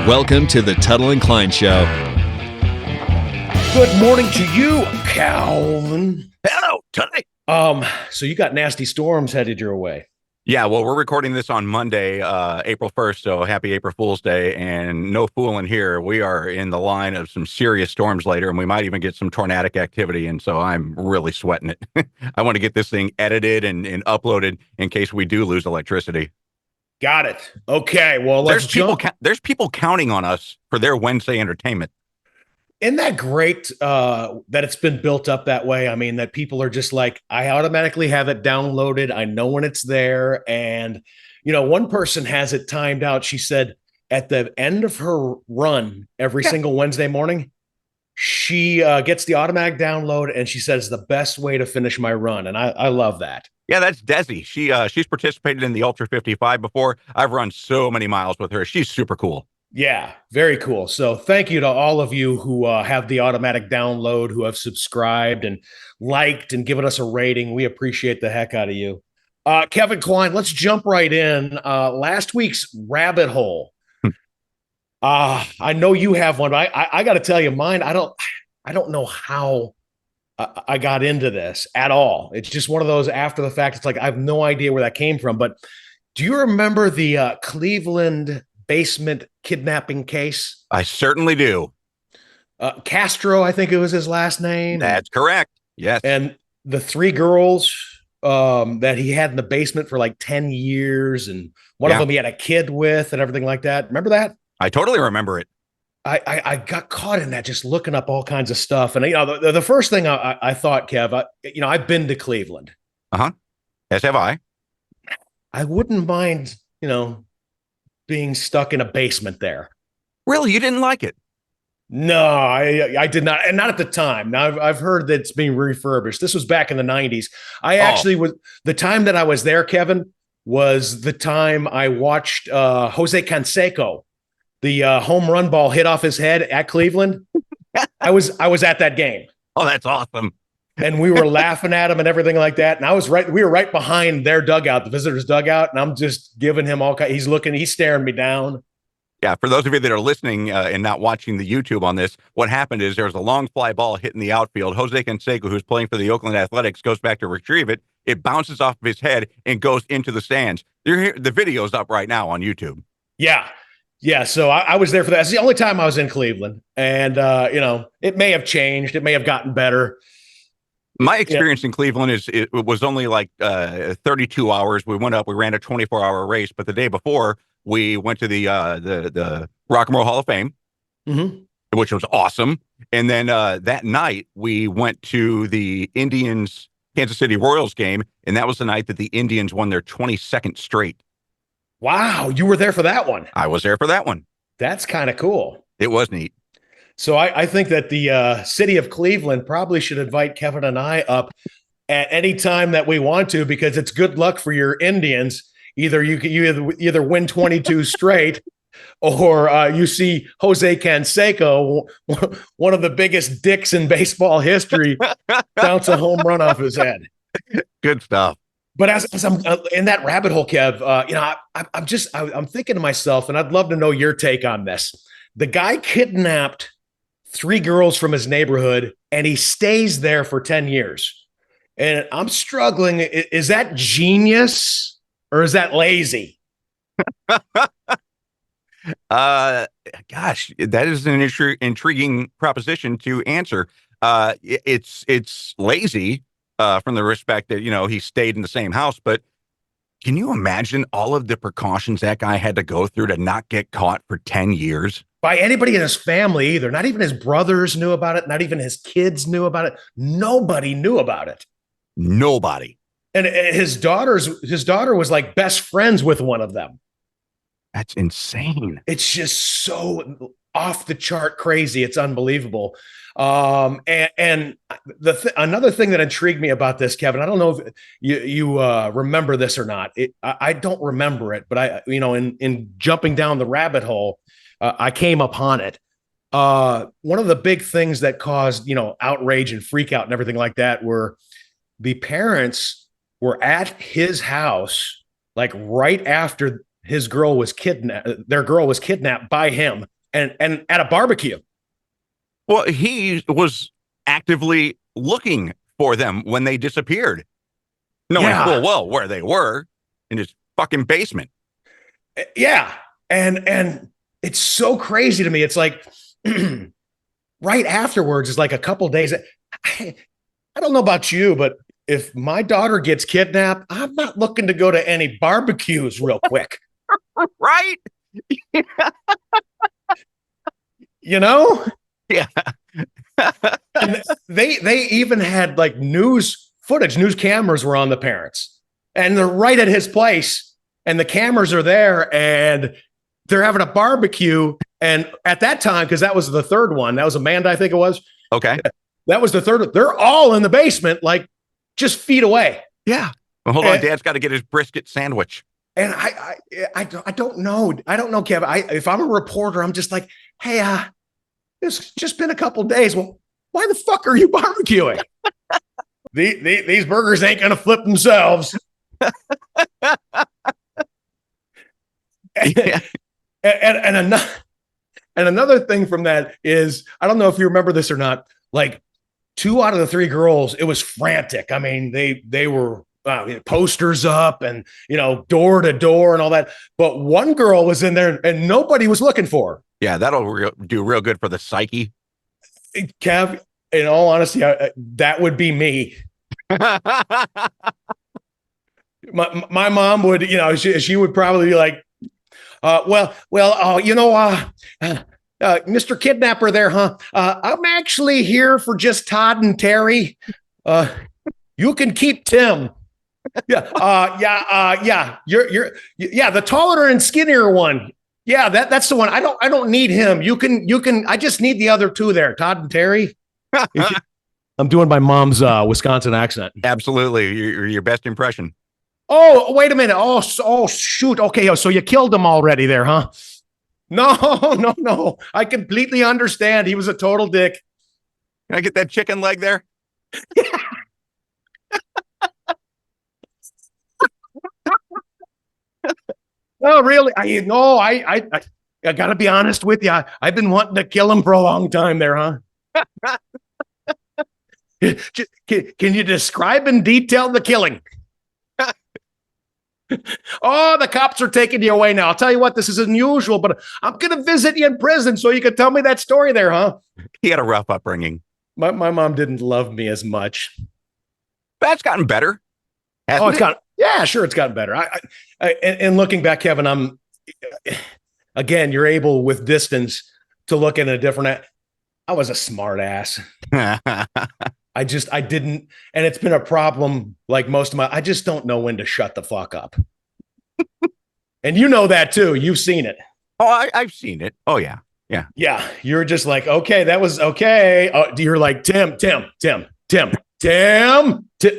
Welcome to the Tuttle and Kline Show. Good morning to you, Calvin. Hello, Tuttle. So you got nasty storms headed your way. Yeah, well, we're recording this on Monday, April 1st, so happy April Fool's Day, and no fooling here. We are in the line of some serious storms later, and we might even get some tornadic activity, and so I'm really sweating it. I want to get this thing edited and uploaded in case we do lose electricity. Got it. Okay, well, let's jump. There's people counting on us for their Wednesday entertainment. Isn't that great that it's been built up that way? I mean, that people are just like, I automatically have it downloaded. I know when it's there. And, you know, one person has it timed out. She said at the end of her run every single Wednesday morning, she gets the automatic download and she says the best way to finish my run. And I love that. Yeah, that's Desi. She's participated in the Ultra 55 before. I've run so many miles with her. She's super cool. Yeah, very cool. So thank you to all of you who have the automatic download, who have subscribed and liked and given us a rating. We appreciate the heck out of you. Kevin Kline, let's jump right in. Last week's rabbit hole. I know you have one, but I got to tell you mine. I don't know how I got into this at all. It's just one of those after the fact. It's like I have no idea where that came from. But do you remember the Cleveland basement kidnapping case? I certainly do. Castro, I think it was his last name. That's correct. Yes. And the three girls that he had in the basement for like 10 years. And one of them he had a kid with and everything like that. Remember that? I totally remember it. I got caught in that, just looking up all kinds of stuff. And, you know, the first thing I thought, Kev, I've been to Cleveland. Uh-huh. As have I. I wouldn't mind, being stuck in a basement there. Really? You didn't like it? No, I did not. And not at the time. Now I've heard that it's being refurbished. This was back in the 90s. Actually was the time that I was there, Kevin, was the time I watched Jose Canseco, the home run ball hit off his head at Cleveland. I was at that game. Oh, that's awesome. And we were laughing at him and everything like that. And we were right behind their dugout, the visitors' dugout. And I'm just giving him he's staring me down. Yeah. For those of you that are listening and not watching the YouTube on this, what happened is there was a long fly ball hitting the outfield. Jose Canseco, who's playing for the Oakland Athletics, goes back to retrieve it. It bounces off of his head and goes into the stands. The video's up right now on YouTube. Yeah. Yeah, so I was there for that. It's the only time I was in Cleveland. And, it may have changed. It may have gotten better. My experience in Cleveland it was only like 32 hours. We ran a 24-hour race, but the day before we went to the Rock and Roll Hall of Fame, which was awesome. And then that night we went to the Indians Kansas City Royals game, and that was the night that the Indians won their 22nd straight. Wow, you were there for that one. I was there for that one. That's kind of cool. It was neat. So I think that the city of Cleveland probably should invite Kevin and I up at any time that we want to, because it's good luck for your Indians. Either you either win 22 straight, or you see Jose Canseco, one of the biggest dicks in baseball history, bounce a home run off his head. Good stuff. But as I'm in that rabbit hole, Kev, I'm thinking to myself, and I'd love to know your take on this. The guy kidnapped 3 girls from his neighborhood, and he stays there for 10 years. And I'm struggling. Is that genius or is that lazy? Gosh, that is an intriguing proposition to answer. It's lazy from the respect that, he stayed in the same house. But can you imagine all of the precautions that guy had to go through to not get caught for 10 years? By anybody in his family either. Not even his brothers knew about it. Not even his kids knew about it. Nobody knew about it. Nobody. And his daughter was like best friends with one of them. That's insane. It's just so off the chart crazy. It's unbelievable. And another thing that intrigued me about this, Kevin, I don't know if you remember this or not. I don't remember it, but in jumping down the rabbit hole, I came upon it. One of the big things that caused, outrage and freak out and everything like that were the parents were at his house, like right after their girl was kidnapped by him. and at a barbecue. Well, he was actively looking for them when they disappeared, knowing full well where they were in his fucking basement. Yeah. And it's so crazy to me. It's like right afterwards is like a couple days. I don't know about you, but if my daughter gets kidnapped, I'm not looking to go to any barbecues real quick. Right? You know? Yeah. And they even had like news footage, news cameras were on the parents, and they're right at his place, and the cameras are there, and they're having a barbecue. And at that time, because that was the third one, that was Amanda, I think it was. Okay. That was the third. They're all in the basement, like just feet away. Yeah. Well, hold on. Dad's got to get his brisket sandwich. And I don't know. I don't know, Kevin. If I'm a reporter, I'm just like, hey, it's just been a couple days. Well, why the fuck are you barbecuing? These burgers ain't gonna flip themselves. Yeah. And another thing from that is, I don't know if you remember this or not, like 2 out of the 3 girls, it was frantic. I mean, they were posters up and, door to door and all that. But one girl was in there and nobody was looking for her. Yeah, that'll do real good for the psyche. Kev, in all honesty, that would be me. My mom would, she would probably be like, Mr. Kidnapper there, huh? I'm actually here for just Todd and Terry. You can keep Tim. Yeah. You're the taller and skinnier one. Yeah, that's the one. I don't need him. You can, I just need the other 2 there, Todd and Terry. I'm doing my mom's Wisconsin accent. Absolutely. Your best impression. Oh, wait a minute. Oh, shoot. Okay. So you killed him already there, huh? No. I completely understand. He was a total dick. Can I get that chicken leg there? No, really. I got to be honest with you. I've been wanting to kill him for a long time there, huh? Can you describe in detail the killing? Oh, the cops are taking you away now. I'll tell you what, this is unusual, but I'm going to visit you in prison so you can tell me that story there, huh? He had a rough upbringing. My mom didn't love me as much. That's gotten better. It's gotten better. And looking back, Kevin, again, you're able with distance to look at a different. I was a smart ass. I didn't, and it's been a problem. Like most of I just don't know when to shut the fuck up. And you know that too. You've seen it. Oh, I've seen it. Oh yeah. Yeah. You're just like, okay, that was okay. You're like, Tim.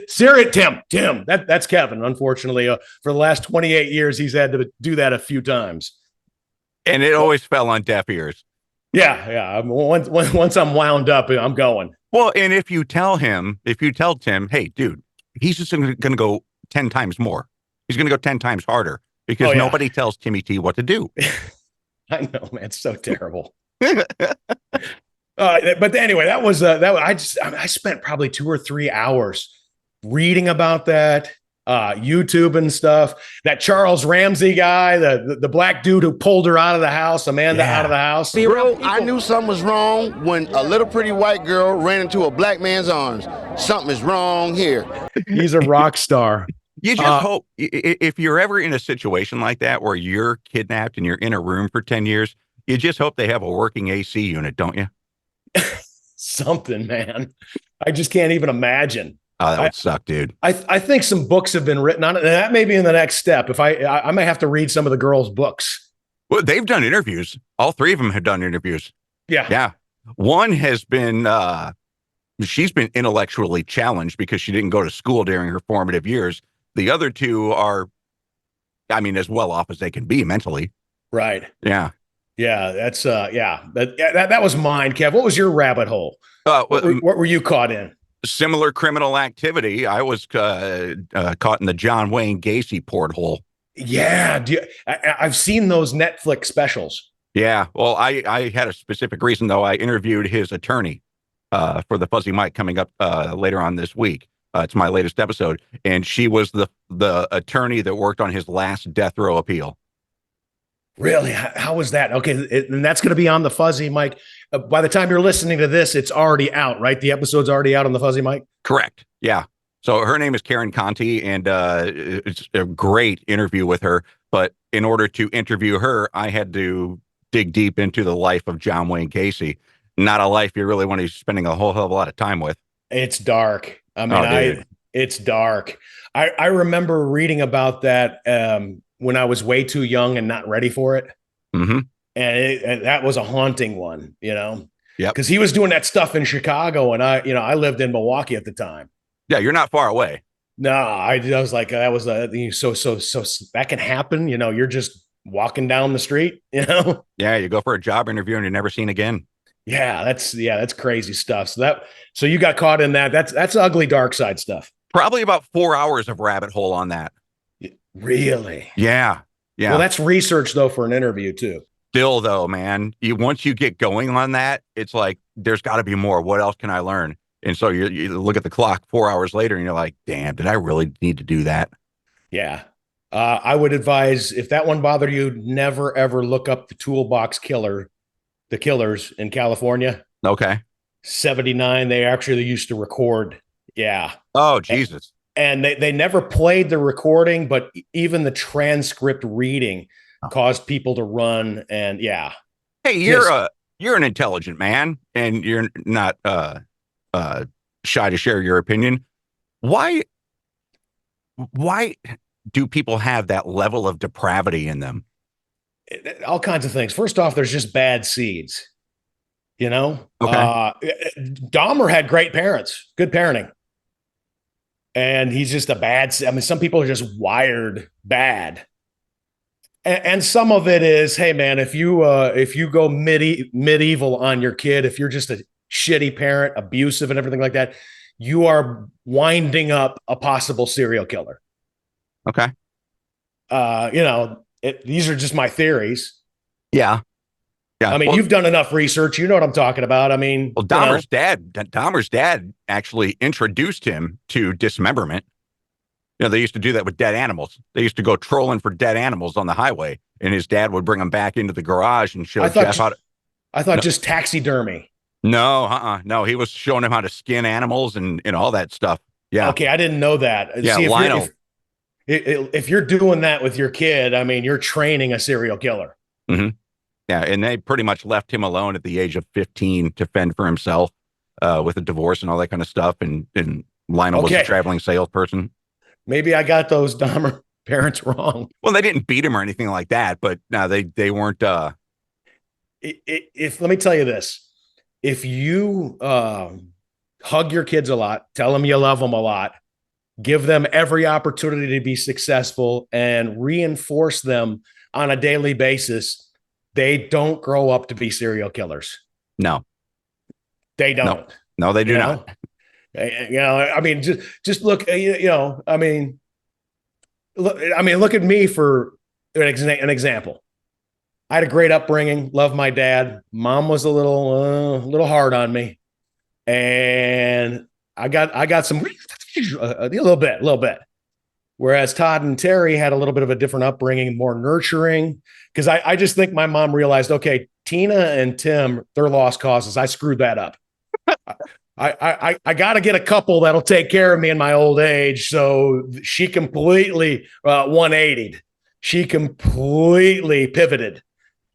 Siri, Tim. That's Kevin. Unfortunately, for the last 28 years, he's had to do that a few times. And it always fell on deaf ears. Yeah. Once I'm wound up, I'm going. Well, and if you tell Tim, hey, dude, he's just going to go 10 times more. He's going to go 10 times harder because nobody tells Timmy T what to do. I know, man. It's so terrible. But anyway, that was I spent probably 2 or 3 hours reading about that, YouTube and stuff. That Charles Ramsey guy, the black dude who pulled her out of the house, Amanda out of the house. Bro, I knew something was wrong when a little pretty white girl ran into a black man's arms. Something is wrong here. He's a rock star. You just hope if you're ever in a situation like that where you're kidnapped and you're in a room for 10 years, you just hope they have a working AC unit, don't you? Something, man. I just can't even imagine. Oh, that would suck, dude. I think some books have been written on it, and that may be in the next step. If I may have to read some of the girls' books. Well, they've done interviews. All 3 of them have done interviews. Yeah. One has been, she's been intellectually challenged because she didn't go to school during her formative years. The other 2 are, as well off as they can be mentally. Right. Yeah. Yeah. That's, that was mine, Kev. What was your rabbit hole? What were you caught in? Similar criminal activity. I was caught in the John Wayne Gacy porthole. Yeah. I've seen those Netflix specials. Yeah. Well, I had a specific reason though. I interviewed his attorney for the Fuzzy Mike coming up later on this week. It's my latest episode, and she was the attorney that worked on his last death row appeal. Really? How was that? Okay, and that's going to be on the Fuzzy Mike. By the time you're listening to this, it's already out, right? The episode's already out on the Fuzzy Mike. Correct. Yeah. So her name is Karen Conti, and it's a great interview with her. But in order to interview her, I had to dig deep into the life of John Wayne Gacy. Not a life you really want to be spending a whole hell of a lot of time with. It's dark. I mean, it's dark. I remember reading about that when I was way too young and not ready for it. Mm-hmm. And that was a haunting one, Yeah. Because he was doing that stuff in Chicago, and I lived in Milwaukee at the time. Yeah, you're not far away. No, I was like, that was so that can happen. You're just walking down the street. Yeah, you go for a job interview and you're never seen again. Yeah, that's crazy stuff. So you got caught in that. That's ugly dark side stuff. Probably about 4 hours of rabbit hole on that. Really? Yeah. Well, that's research though for an interview too. Still though, man, once you get going on that, it's like there's got to be more. What else can I learn? And so you look at the clock 4 hours later, and you're like, damn, did I really need to do that? Yeah. I would advise, if that one bothered you, never ever look up the Toolbox Killer, the Killers in California. Okay. 79. They used to record. Yeah. Oh, Jesus. And they never played the recording, but even the transcript reading caused people to run. And yeah. Hey, you're an intelligent man, and you're not shy to share your opinion. Why do people have that level of depravity in them? All kinds of things. First off, there's just bad seeds. Okay. Dahmer had great parents, good parenting. And he's just some people are just wired bad. And some of it is, hey man, if you go medieval on your kid, if you're just a shitty parent, abusive and everything like that, you are winding up a possible serial killer. Okay. These are just my theories. Yeah. Yeah. I mean, you've done enough research. You know what I'm talking about. I mean, well, Dahmer's dad actually introduced him to dismemberment. They used to do that with dead animals. They used to go trolling for dead animals on the highway, and his dad would bring them back into the garage and show Jeff how to. I thought just taxidermy. No, no, he was showing him how to skin animals and all that stuff. Yeah. Okay, I didn't know that. Yeah, see, if you're doing that with your kid, I mean, you're training a serial killer. Mm-hmm. Yeah, and they pretty much left him alone at the age of 15 to fend for himself with a divorce and all that kind of stuff. And Lionel was a traveling salesperson. Maybe I got those Dahmer parents wrong. Well, they didn't beat him or anything like that, but no, they weren't. If let me tell you this, if you hug your kids a lot, tell them you love them a lot, give them every opportunity to be successful, and reinforce them on a daily basis, they don't grow up to be serial killers. No, they don't. No, they do not. I mean, just look. I mean, look at me for an example. I had a great upbringing. Loved my dad. Mom was a little hard on me, and I got some a little bit. Whereas Todd and Terry had a little bit of a different upbringing, more nurturing. Because I just think my mom realized, okay, Tina and Tim, they're lost causes. I screwed that up. I got to get a couple that'll take care of me in my old age. So she completely 180'd. She completely pivoted.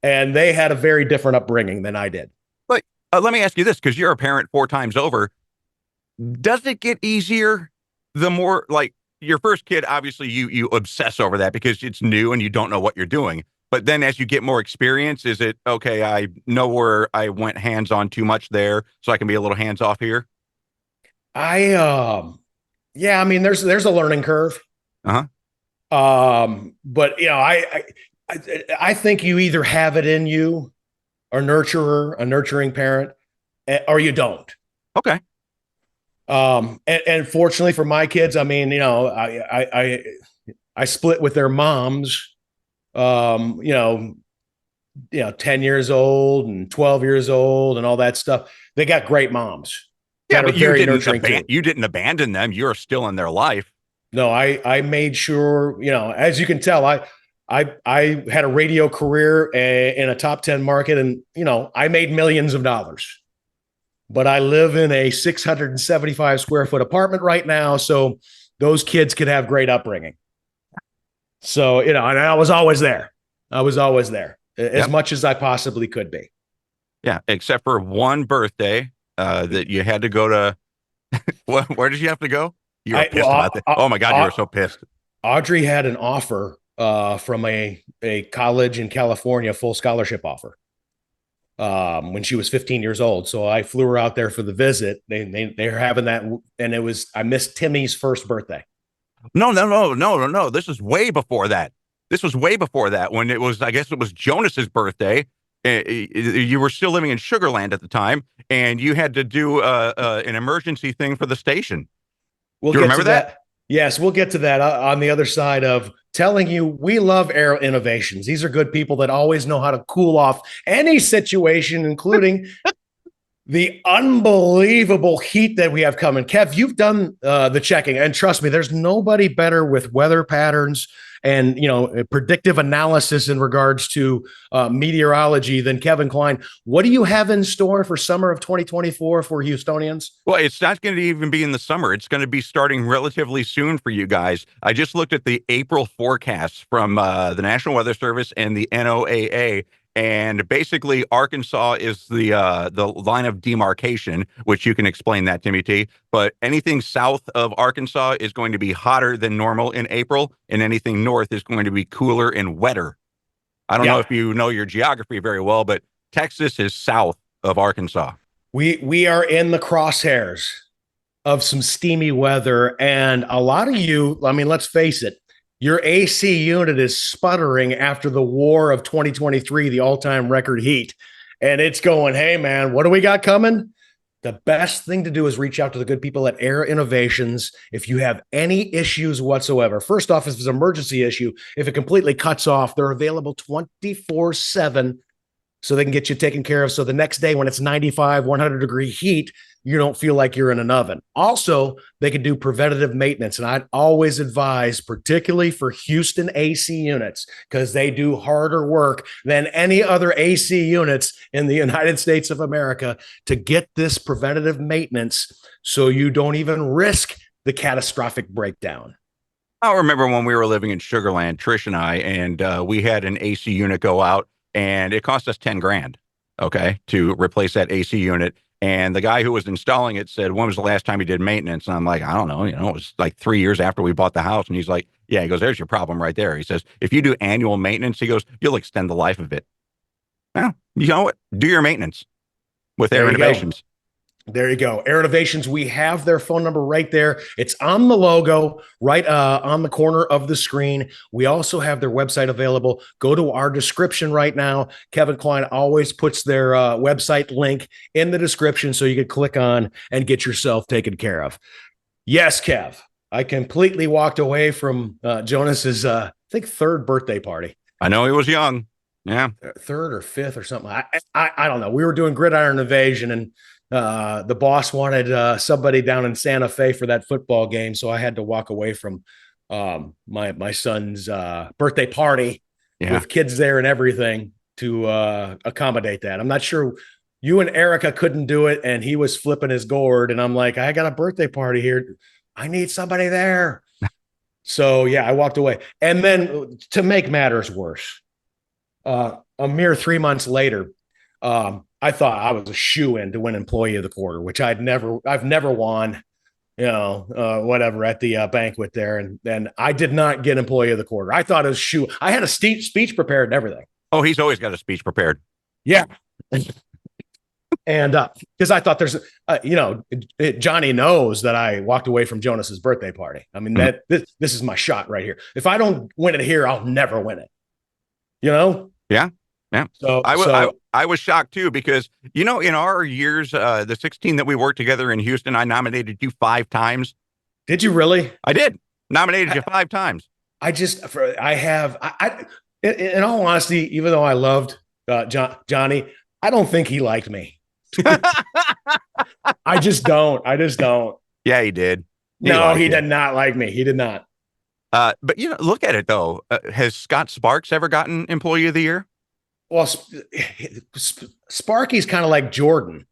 And they had a very different upbringing than I did. But let me ask you this, because you're a parent 4 times over. Does it get easier the more, like, your first kid, obviously you obsess over that because it's new and you don't know what you're doing. But then as you get more experience, is it, okay, I know where I went hands-on too much there, so I can be a little hands-off here? Yeah, I mean, there's a learning curve. Uh-huh. But I think you either have it in you, a nurturing parent, or you don't. Okay. And fortunately for my kids, I mean, I split with their moms, 10 years old and 12 years old and all that stuff. They got great moms Yeah, that are but you very didn't nurturing too. you didn't abandon them. You're still in their life. No, I made sure, as you can tell, I had a radio career in a top 10 market, and I made millions of dollars. But I live in a 675 square foot apartment right now, so those kids could have great upbringing. So, and I was always there. I was always there as much as I possibly could be. Yeah, except for one birthday that you had to go to. Where did you have to go? You were pissed about that. Oh my God, you were so pissed. Audrey had an offer from a college in California, full scholarship offer, when she was 15 years old. So I flew her out there for the visit. They're having that, and I missed Timmy's first birthday. No. This is way before that. This was way before that, when I guess it was Jonas's birthday. You were still living in Sugarland at the time, and you had to do an emergency thing for the station. Do you remember that? Yes, we'll get to that on the other side of telling you we love Ariel Innovations. These are good people that always know how to cool off any situation, including the unbelievable heat that we have coming. Kev, you've done the checking, and trust me, there's nobody better with weather patterns and predictive analysis in regards to meteorology than Kevin Kline. What do you have in store for summer of 2024 for Houstonians? Well, it's not going to even be in the summer. It's going to be starting relatively soon for you guys. I just looked at the April forecasts from the National Weather Service and the NOAA. And basically, Arkansas is the line of demarcation, which you can explain that, Timmy T. But anything south of Arkansas is going to be hotter than normal in April, and anything north is going to be cooler and wetter. I don't know if you know your geography very well, but Texas is south of Arkansas. We are in the crosshairs of some steamy weather, and a lot of you, I mean, let's face it, your AC unit is sputtering after the war of 2023, the all-time record heat. And it's going, hey, man, what do we got coming? The best thing to do is reach out to the good people at Air Innovations if you have any issues whatsoever. First off, if it's an emergency issue, if it completely cuts off, they're available 24/7 so they can get you taken care of. So the next day when it's 95, 100-degree heat, you don't feel like you're in an oven. Also, they can do preventative maintenance. And I'd always advise, particularly for Houston AC units, because they do harder work than any other AC units in the United States of America, to get this preventative maintenance so you don't even risk the catastrophic breakdown. I remember when we were living in Sugarland, Trish and I, and we had an AC unit go out, and it cost us 10 grand, okay, to replace that AC unit. And the guy who was installing it said, when was the last time he did maintenance? And I'm like, I don't know. It was like 3 years after we bought the house. And he's like, yeah, he goes, there's your problem right there. He says, if you do annual maintenance, he goes, you'll extend the life of it. Well, you know what? Do your maintenance with Air Innovations. There you go. Air Innovations. We have their phone number right there. It's on the logo, right on the corner of the screen. We also have their website available. Go to our description right now. Kevin Kline always puts their website link in the description so you can click on and get yourself taken care of. Yes, Kev, I completely walked away from Jonas's, I think, third birthday party. I know he was young. Yeah. Third or fifth or something. I don't know. We were doing Gridiron Invasion, and the boss wanted somebody down in Santa Fe for that football game, so I had to walk away from my son's birthday party with kids there and everything to accommodate that. I'm not sure you and Erica couldn't do it, and he was flipping his gourd, and I'm like, I got a birthday party here. I need somebody there. So yeah, I walked away. And then to make matters worse, a mere 3 months later, I thought I was a shoo-in to win Employee of the Quarter, which I've never won, whatever, at the banquet there. And I did not get Employee of the Quarter. I thought it was I had a speech prepared and everything. Oh, he's always got a speech prepared. Yeah. And because I thought there's, Johnny knows that I walked away from Jonas's birthday party. I mean, this is my shot right here. If I don't win it here, I'll never win it. Yeah. Yeah. So I was shocked too, because, in our years, the 16 that we worked together in Houston, I nominated you 5 times. Did you really? I did. Nominated you 5 times. In all honesty, even though I loved Johnny, I don't think he liked me. I just don't. Yeah, he did. No, he did not like me. He did not. But look at it though. Has Scott Sparks ever gotten Employee of the Year? Well, Sparky's kind of like Jordan.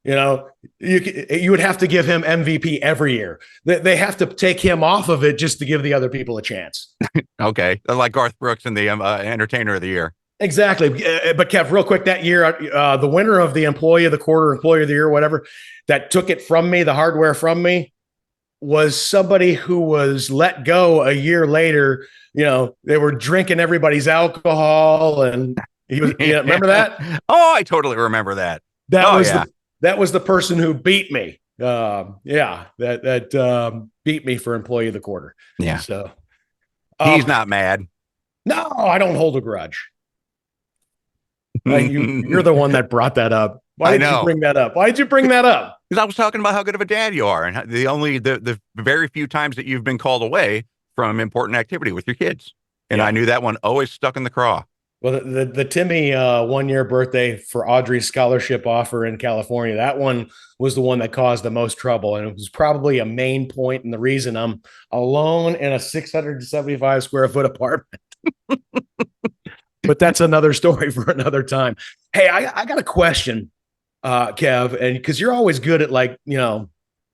You would have to give him MVP every year. They have to take him off of it just to give the other people a chance. Okay, like Garth Brooks and the Entertainer of the Year. Exactly. But Kev, real quick, that year, the winner of the Employee of the Quarter, Employee of the Year, whatever, that took it from me, the hardware from me, was somebody who was let go a year later. They were drinking everybody's alcohol, and he was. Remember that? Oh, I totally remember that. That was the person who beat me. That beat me for Employee of the Quarter. Yeah. So he's not mad. No, I don't hold a grudge. You're the one that brought that up. Why did you bring that up? Why did you bring that up? Because I was talking about how good of a dad you are, and the very few times that you've been called away from important activity with your kids. And I knew that one always stuck in the craw. Well, the Timmy 1 year birthday for Audrey's scholarship offer in California, that one was the one that caused the most trouble. And it was probably a main point and the reason I'm alone in a 675 square foot apartment. But that's another story for another time. Hey, I got a question, Kev, and because you're always good at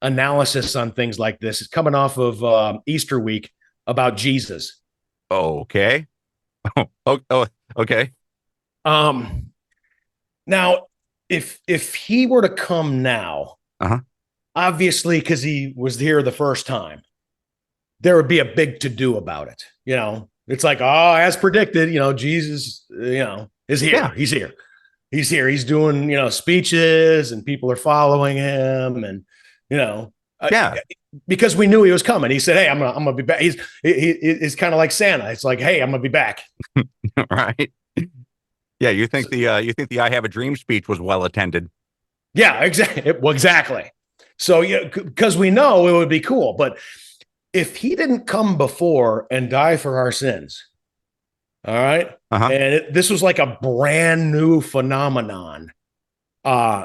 analysis on things like this. It's coming off of Easter week about Jesus. Okay. Okay. Now, if he were to come now, obviously, because he was here the first time, there would be a big to-do about it. It's like, as predicted, Jesus, is here. Yeah. He's here. He's doing, speeches, and people are following him, and because we knew he was coming. He said, "Hey, I'm gonna be back." He's kind of like Santa. It's like, "Hey, I'm gonna be back." Right. Yeah. You think the "I Have a Dream" speech was well attended? Yeah, exactly. Well, exactly. So because we know it would be cool, but if he didn't come before and die for our sins, all right, and this was like a brand new phenomenon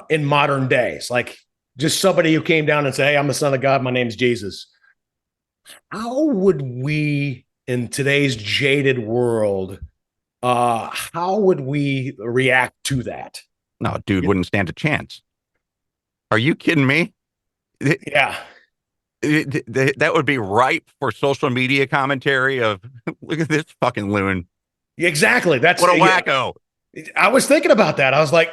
in modern days, like just somebody who came down and said, "Hey, I'm the Son of God. My name's Jesus." How would we, in today's jaded world, how would we react to that? No, dude wouldn't stand a chance. Are you kidding me? Yeah. That would be ripe for social media commentary of, look at this fucking loon. Exactly. That's what a wacko. I was thinking about that. I was like,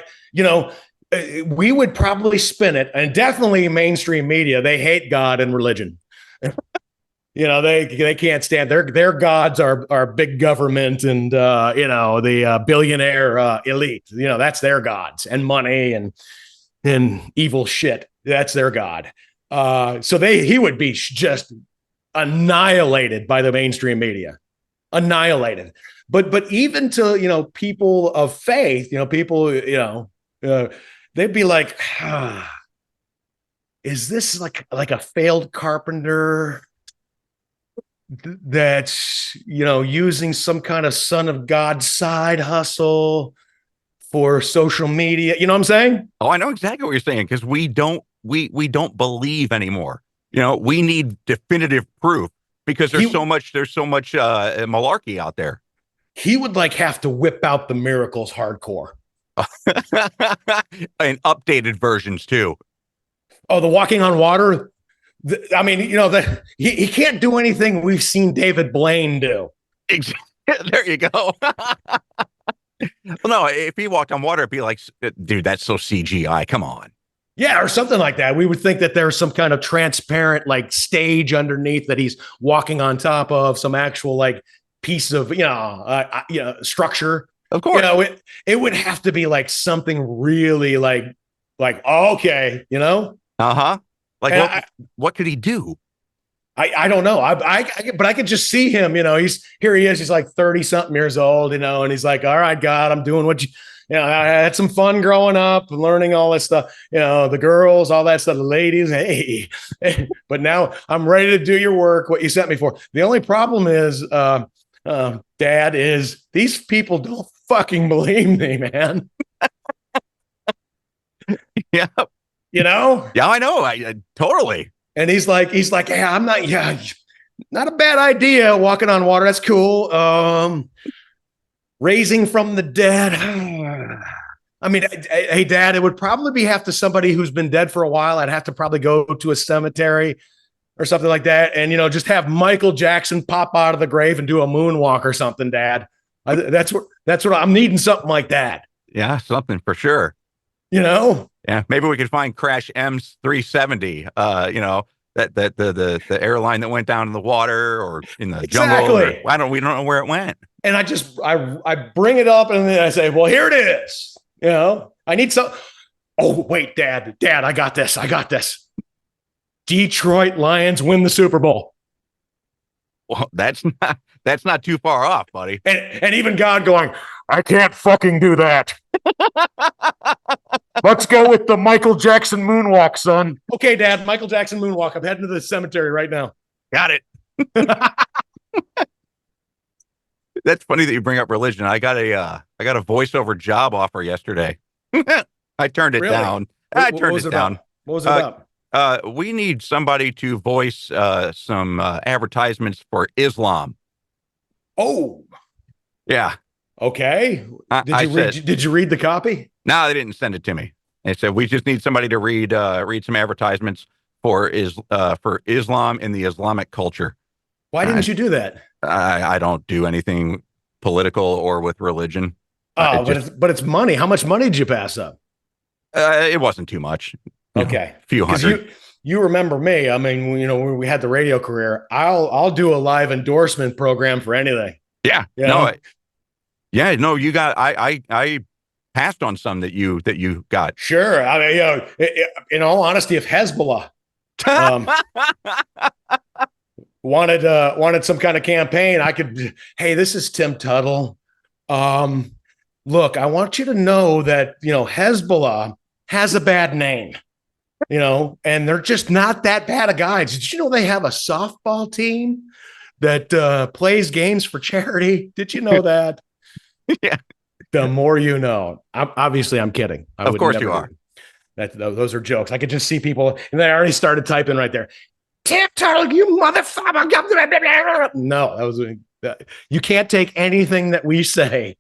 we would probably spin it, and definitely mainstream media. They hate God and religion. They can't stand their gods are big government and the billionaire elite. That's their gods, and money and evil shit. That's their god. So he would be just annihilated by the mainstream media, annihilated. But even to people of faith, people they'd be like, is this like a failed carpenter that's using some kind of son of God side hustle for social media? You know what I'm saying? Oh, I know exactly what you're saying, because we don't believe anymore. We need definitive proof, because there's so much malarkey out there. He would have to whip out the miracles hardcore. And updated versions too. Oh, the walking on water. He can't do anything we've seen David Blaine do. There you go. Well, no, if he walked on water, it'd be like, dude, that's so CGI. Come on. Yeah, or something like that. We would think that there's some kind of transparent stage underneath that he's walking on top of, some actual piece of structure. Of course, it would have to be something really okay, what could he do? I don't know. But I could just see him. He is. He's 30 something years old. And he's like, all right, God, I'm doing what I had some fun growing up and learning all this stuff. The girls, all that stuff, the ladies. Hey, but now I'm ready to do your work. What you sent me for. The only problem is, Dad, is these people don't fucking believe me, man. Yeah. You know? Yeah, I know. I totally. And he's like, hey, I'm not, not a bad idea walking on water. That's cool. Raising from the dead. I mean, hey, Dad, it would probably be have to somebody who's been dead for a while. I'd have to probably go to a cemetery or something like that. And, just have Michael Jackson pop out of the grave and do a moonwalk or something, Dad. That's what I'm needing, something like that. Yeah, something for sure. Yeah, maybe we could find Crash M's 370. That the airline that went down in the water or in the jungle. Or, we don't know where it went. And I bring it up and then I say, well, here it is. I need some. Oh, wait, Dad, I got this. Detroit Lions win the Super Bowl. Well, that's not too far off, buddy. And even God going, I can't fucking do that. Let's go with the Michael Jackson moonwalk, son. Okay, Dad, Michael Jackson moonwalk. I'm heading to the cemetery right now. Got it. That's funny that you bring up religion. I got a voiceover job offer yesterday. I turned it down. I turned it down. What was it about? We need somebody to voice some advertisements for Islam. Oh, yeah. Okay. Did you read the copy? No, they didn't send it to me. They said we just need somebody to read some advertisements for Islam and the Islamic culture. Why didn't you do that? I don't do anything political or with religion. But it's money. How much money did you pass up? It wasn't too much. Okay, a few hundred. You remember me? I mean, when we had the radio career, I'll do a live endorsement program for anything. Yeah. No, you got. I passed on some that you got. Sure. I mean, in all honesty, if Hezbollah wanted some kind of campaign, I could. Hey, this is Tim Tuttle. Look, I want you to know that Hezbollah has a bad name. And they're just not that bad of guys. Did you know they have a softball team that plays games for charity? Did you know that? Yeah. The more you know. I'm kidding. Of course you are. Those are jokes. I could just see people, and they already started typing right there. Tim Tuttle, you motherfucker. No, you can't take anything that we say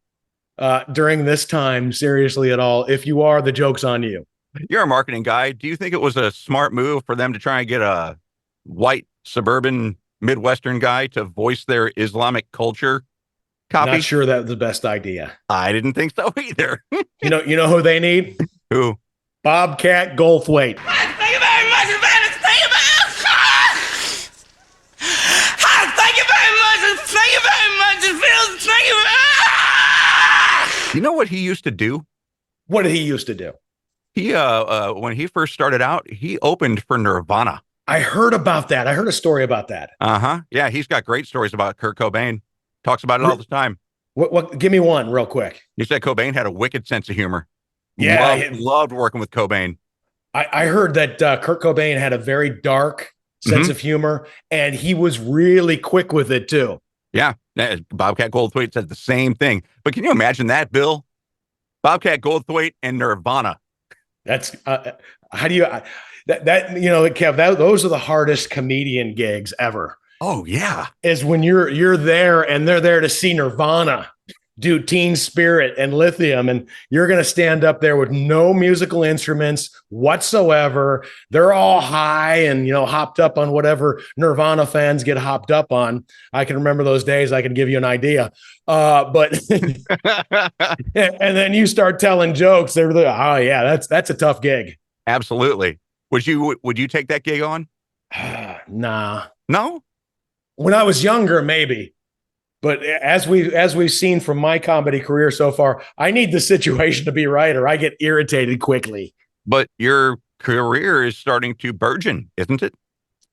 during this time seriously at all. If you are, the joke's on you. You're a marketing guy. Do you think it was a smart move for them to try and get a white suburban Midwestern guy to voice their Islamic culture copy? Not sure that was the best idea. I didn't think so either. You know who they need? Who? Bobcat Goldthwait. Thank you very much. Thank you very much. You know what he used to do? What did he used to do? He when he first started out, he opened for Nirvana. I heard about that. I heard a story about that. Yeah, he's got great stories about Kurt Cobain. Talks about it all the time. What? Give me one real quick. You said Cobain had a wicked sense of humor. Yeah, loved working with Cobain. I heard that Kurt Cobain had a very dark sense of humor, and he was really quick with it too. Yeah, Bobcat Goldthwait said the same thing. But can you imagine that, Bill? Bobcat Goldthwait and Nirvana. That's how do you Kev? Those are the hardest comedian gigs ever. Oh yeah, is when you're there and they're there to see Nirvana do Teen Spirit and Lithium, and you're going to stand up there with no musical instruments whatsoever. They're all high and hopped up on whatever Nirvana fans get hopped up on. I can remember those days. I can give you an idea. But and then you start telling jokes. They're like, oh yeah, that's a tough gig. Absolutely. Would you take that gig on? Nah. No. When I was younger, maybe. But as we've seen from my comedy career so far, I need the situation to be right, or I get irritated quickly. But your career is starting to burgeon, isn't it?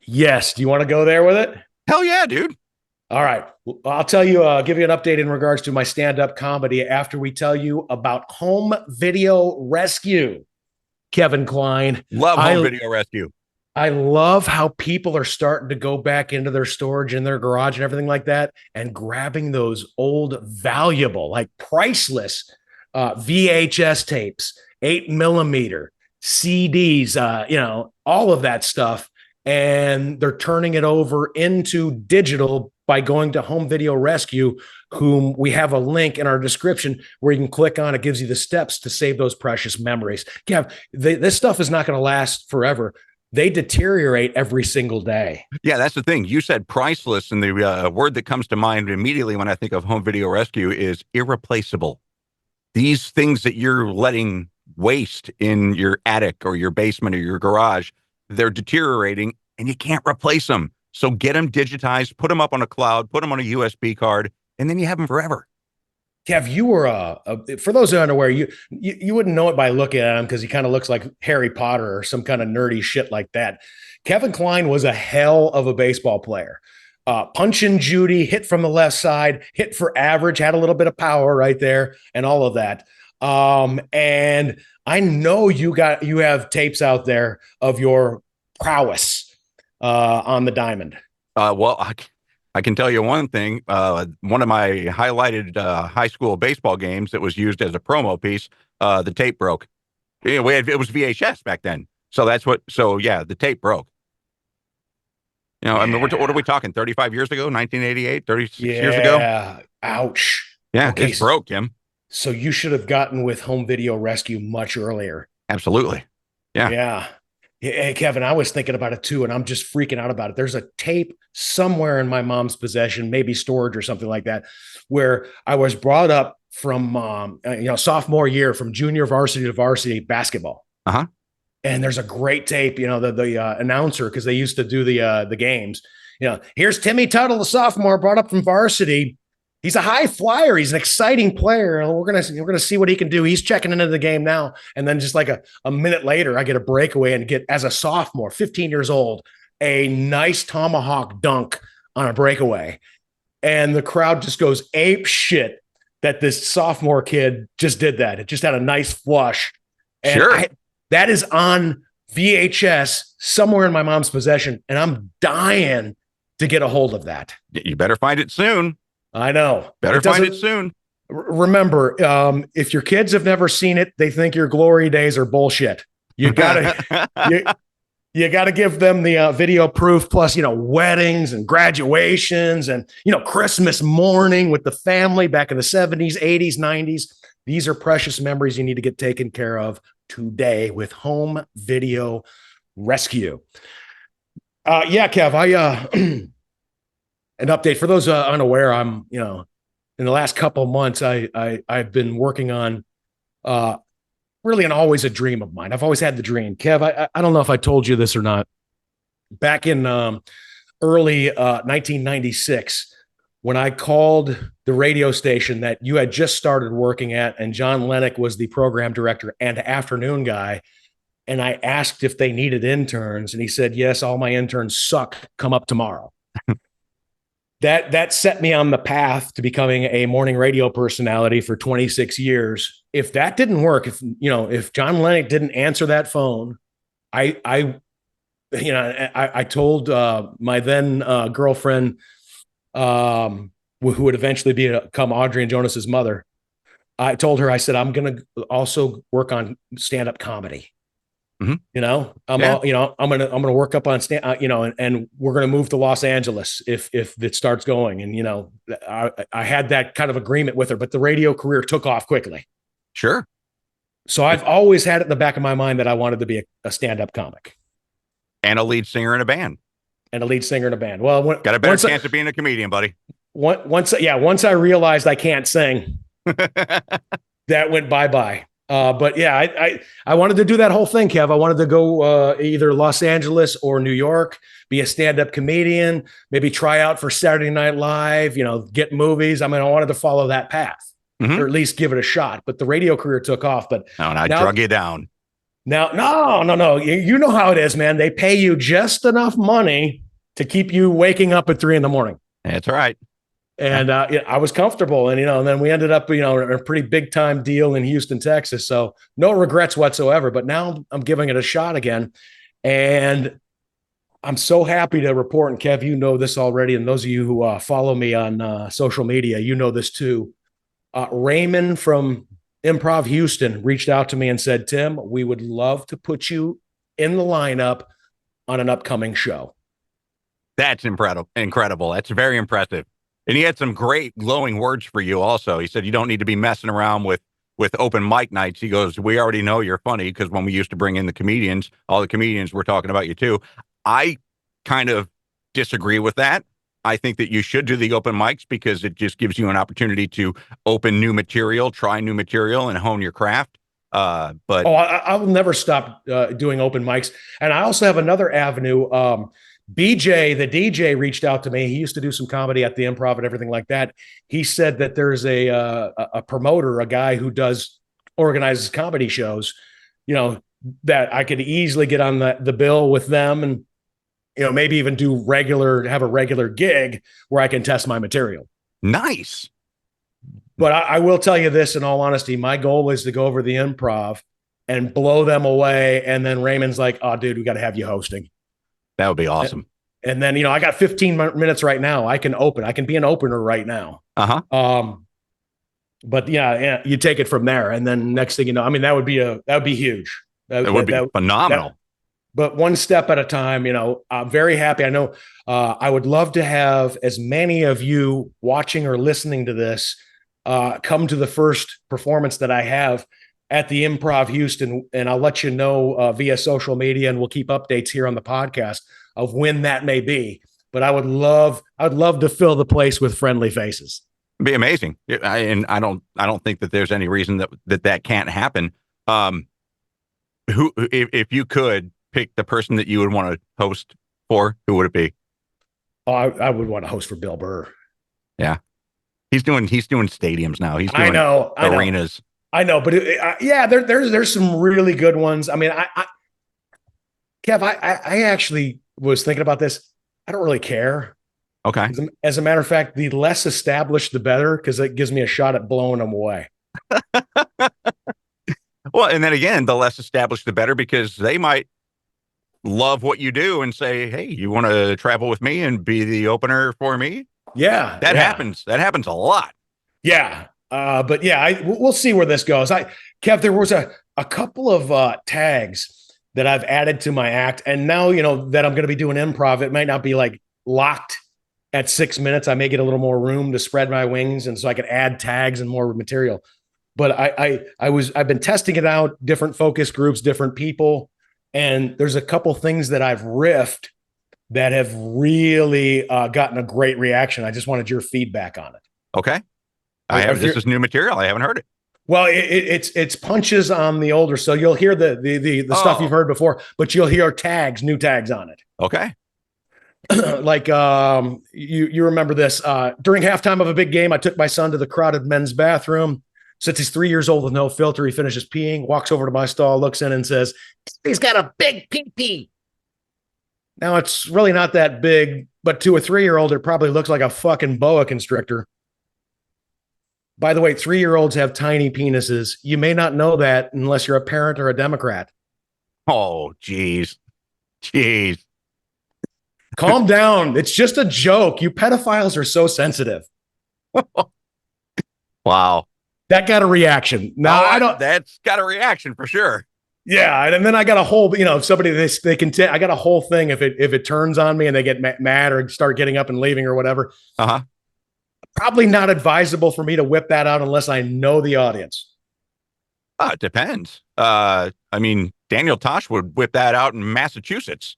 Yes. Do you want to go there with it? Hell yeah, dude. All right. I'll tell you, give you an update in regards to my stand-up comedy after we tell you about Home Video Rescue. Kevin Kline. Love Home Video Rescue. I love how people are starting to go back into their storage in their garage and everything like that and grabbing those old valuable, like priceless VHS tapes, 8 millimeter CDs, all of that stuff. And they're turning it over into digital by going to Home Video Rescue, whom we have a link in our description where you can click on. It gives you the steps to save those precious memories. Kev, this stuff is not going to last forever. They deteriorate every single day. Yeah, that's the thing. You said priceless, and the word that comes to mind immediately when I think of Home Video Rescue is irreplaceable. These things that you're letting waste in your attic or your basement or your garage, they're deteriorating and you can't replace them. So get them digitized, put them up on a cloud, put them on a USB card, and then you have them forever. Kev, you were for those who are unaware, you wouldn't know it by looking at him because he kind of looks like Harry Potter or some kind of nerdy shit like that. Kevin Kline was a hell of a baseball player. Punch and Judy, hit from the left side, hit for average, had a little bit of power right there, and all of that. And I know you have tapes out there of your prowess on the diamond. Well, I can tell you one thing. One of my highlighted high school baseball games that was used as a promo piece, the tape broke. It was VHS back then. So the tape broke. I mean, what are we talking? 35 years ago, 1988, 36 years ago? Yeah. Ouch. Yeah, okay, it's broke, Kim. So you should have gotten with Home Video Rescue much earlier. Absolutely. Yeah. Yeah. Hey, Kevin, I was thinking about it too, and I'm just freaking out about it. There's a tape somewhere in my mom's possession, maybe storage or something like that, where I was brought up from, sophomore year, from junior varsity to varsity basketball. Uh-huh. And there's a great tape, the announcer, because they used to do the games. Here's Timmy Tuttle, the sophomore, brought up from varsity. He's a high flyer. He's an exciting player. And we're gonna see what he can do. He's checking into the game now. And then just like a minute later, I get a breakaway and get, as a sophomore, 15 years old, a nice tomahawk dunk on a breakaway. And the crowd just goes ape shit that this sophomore kid just did that. It just had a nice flush. And sure. That is on VHS somewhere in my mom's possession, and I'm dying to get a hold of that. You better find it soon. I know. Better find it soon. Remember, if your kids have never seen it, they think your glory days are bullshit. You gotta you gotta give them the video proof, plus weddings and graduations and Christmas morning with the family back in the 70s, 80s, 90s. These are precious memories you need to get taken care of today with Home Video Rescue. Kev, an update for those unaware. I'm, in the last couple of months, I've been working on really and always a dream of mine. I've always had the dream. Kev, I don't know if I told you this or not. Back in early 1996, when I called the radio station that you had just started working at, and John Lennox was the program director and afternoon guy, and I asked if they needed interns, and he said, yes, all my interns suck. Come up tomorrow. That set me on the path to becoming a morning radio personality for 26 years. If that didn't work, if John Lennox didn't answer that phone, I told my then girlfriend, who would eventually become Audrey and Jonas's mother. I told her, I said, I'm going to also work on stand-up comedy. Mm-hmm. I'm going to work up on and we're going to move to Los Angeles if it starts going. And, I had that kind of agreement with her, but the radio career took off quickly. Sure. So I've always had it in the back of my mind that I wanted to be a stand-up comic. And a lead singer in a band. Well, got a better chance of being a comedian, buddy. Once I realized I can't sing, that went bye-bye. But yeah, I wanted to do that whole thing, Kev. I wanted to go either Los Angeles or New York, be a stand-up comedian, maybe try out for Saturday Night Live, get movies. I mean, I wanted to follow that path, mm-hmm. or at least give it a shot. But the radio career took off. But I drug you down. Now, no. You know how it is, man. They pay you just enough money to keep you waking up at 3 a.m. That's right. And I was comfortable, and and then we ended up in a pretty big time deal in Houston, Texas. So no regrets whatsoever. But now I'm giving it a shot again, and I'm so happy to report, and Kev, you know this already, and those of you who follow me on social media, you know this too. Raymond from Improv Houston reached out to me and said, Tim, we would love to put you in the lineup on an upcoming show. That's incredible. That's very impressive. And he had some great glowing words for you also. He said, you don't need to be messing around with open mic nights. He goes, we already know you're funny, because when we used to bring in the comedians, all the comedians were talking about you too. I kind of disagree with that. I think that you should do the open mics because it just gives you an opportunity to open new material, try new material, and hone your craft. But I will never stop doing open mics. And I also have another avenue. BJ, the DJ, reached out to me. He used to do some comedy at the Improv and everything like that. He said that there's a promoter, a guy who organizes comedy shows, that I could easily get on the bill with them, and maybe even have a regular gig where I can test my material. Nice. But I will tell you this, in all honesty, my goal is to go over the Improv and blow them away. And then Raymond's like, oh, dude, we got to have you hosting. That would be awesome. And then, I got 15 minutes right now. I can be an opener right now. But yeah, you take it from there. And then next thing you know, I mean, that would be huge. That would be phenomenal. But one step at a time, I'm very happy. I know I would love to have as many of you watching or listening to this come to the first performance that I have at the Improv Houston, and I'll let you know via social media, and we'll keep updates here on the podcast of when that may be. But I'd love to fill the place with friendly faces. It'd be amazing. And I don't think that there's any reason that can't happen. If you could pick the person that you would want to host for, who would it be? Oh, I would want to host for Bill Burr. Yeah, he's doing stadiums now. He's doing arenas. I know, but there's some really good ones. I mean, Kev, I actually was thinking about this. I don't really care. Okay. As a matter of fact, the less established, the better, because it gives me a shot at blowing them away. Well, and then again, the less established, the better, because they might love what you do and say, hey, you want to travel with me and be the opener for me? Yeah. That happens. That happens a lot. Yeah. But yeah, we'll see where this goes. Kev, there was a couple of tags that I've added to my act. And now, that I'm going to be doing improv, it might not be like locked at 6 minutes. I may get a little more room to spread my wings, and so I can add tags and more material. But I've been testing it out, different focus groups, different people. And there's a couple things that I've riffed that have really gotten a great reaction. I just wanted your feedback on it. Okay. This is new material. I haven't heard it. Well, it's punches on the older. So you'll hear the stuff you've heard before, but you'll hear new tags on it. Okay. Like you remember this. During halftime of a big game, I took my son to the crowded men's bathroom. Since he's 3 years old with no filter, he finishes peeing, walks over to my stall, looks in and says, he's got a big pee-pee. Now, it's really not that big, but to a 3-year-old, it probably looks like a fucking boa constrictor. By the way, 3-year-olds have tiny penises. You may not know that unless you're a parent or a Democrat. Oh, geez. Calm down. It's just a joke. You pedophiles are so sensitive. Wow. That got a reaction. Now That's got a reaction for sure. Yeah, and then I got a whole, somebody they can. I got a whole thing if it turns on me and they get mad or start getting up and leaving or whatever. Probably not advisable for me to whip that out unless I know the audience. It depends. I mean, Daniel Tosh would whip that out in Massachusetts.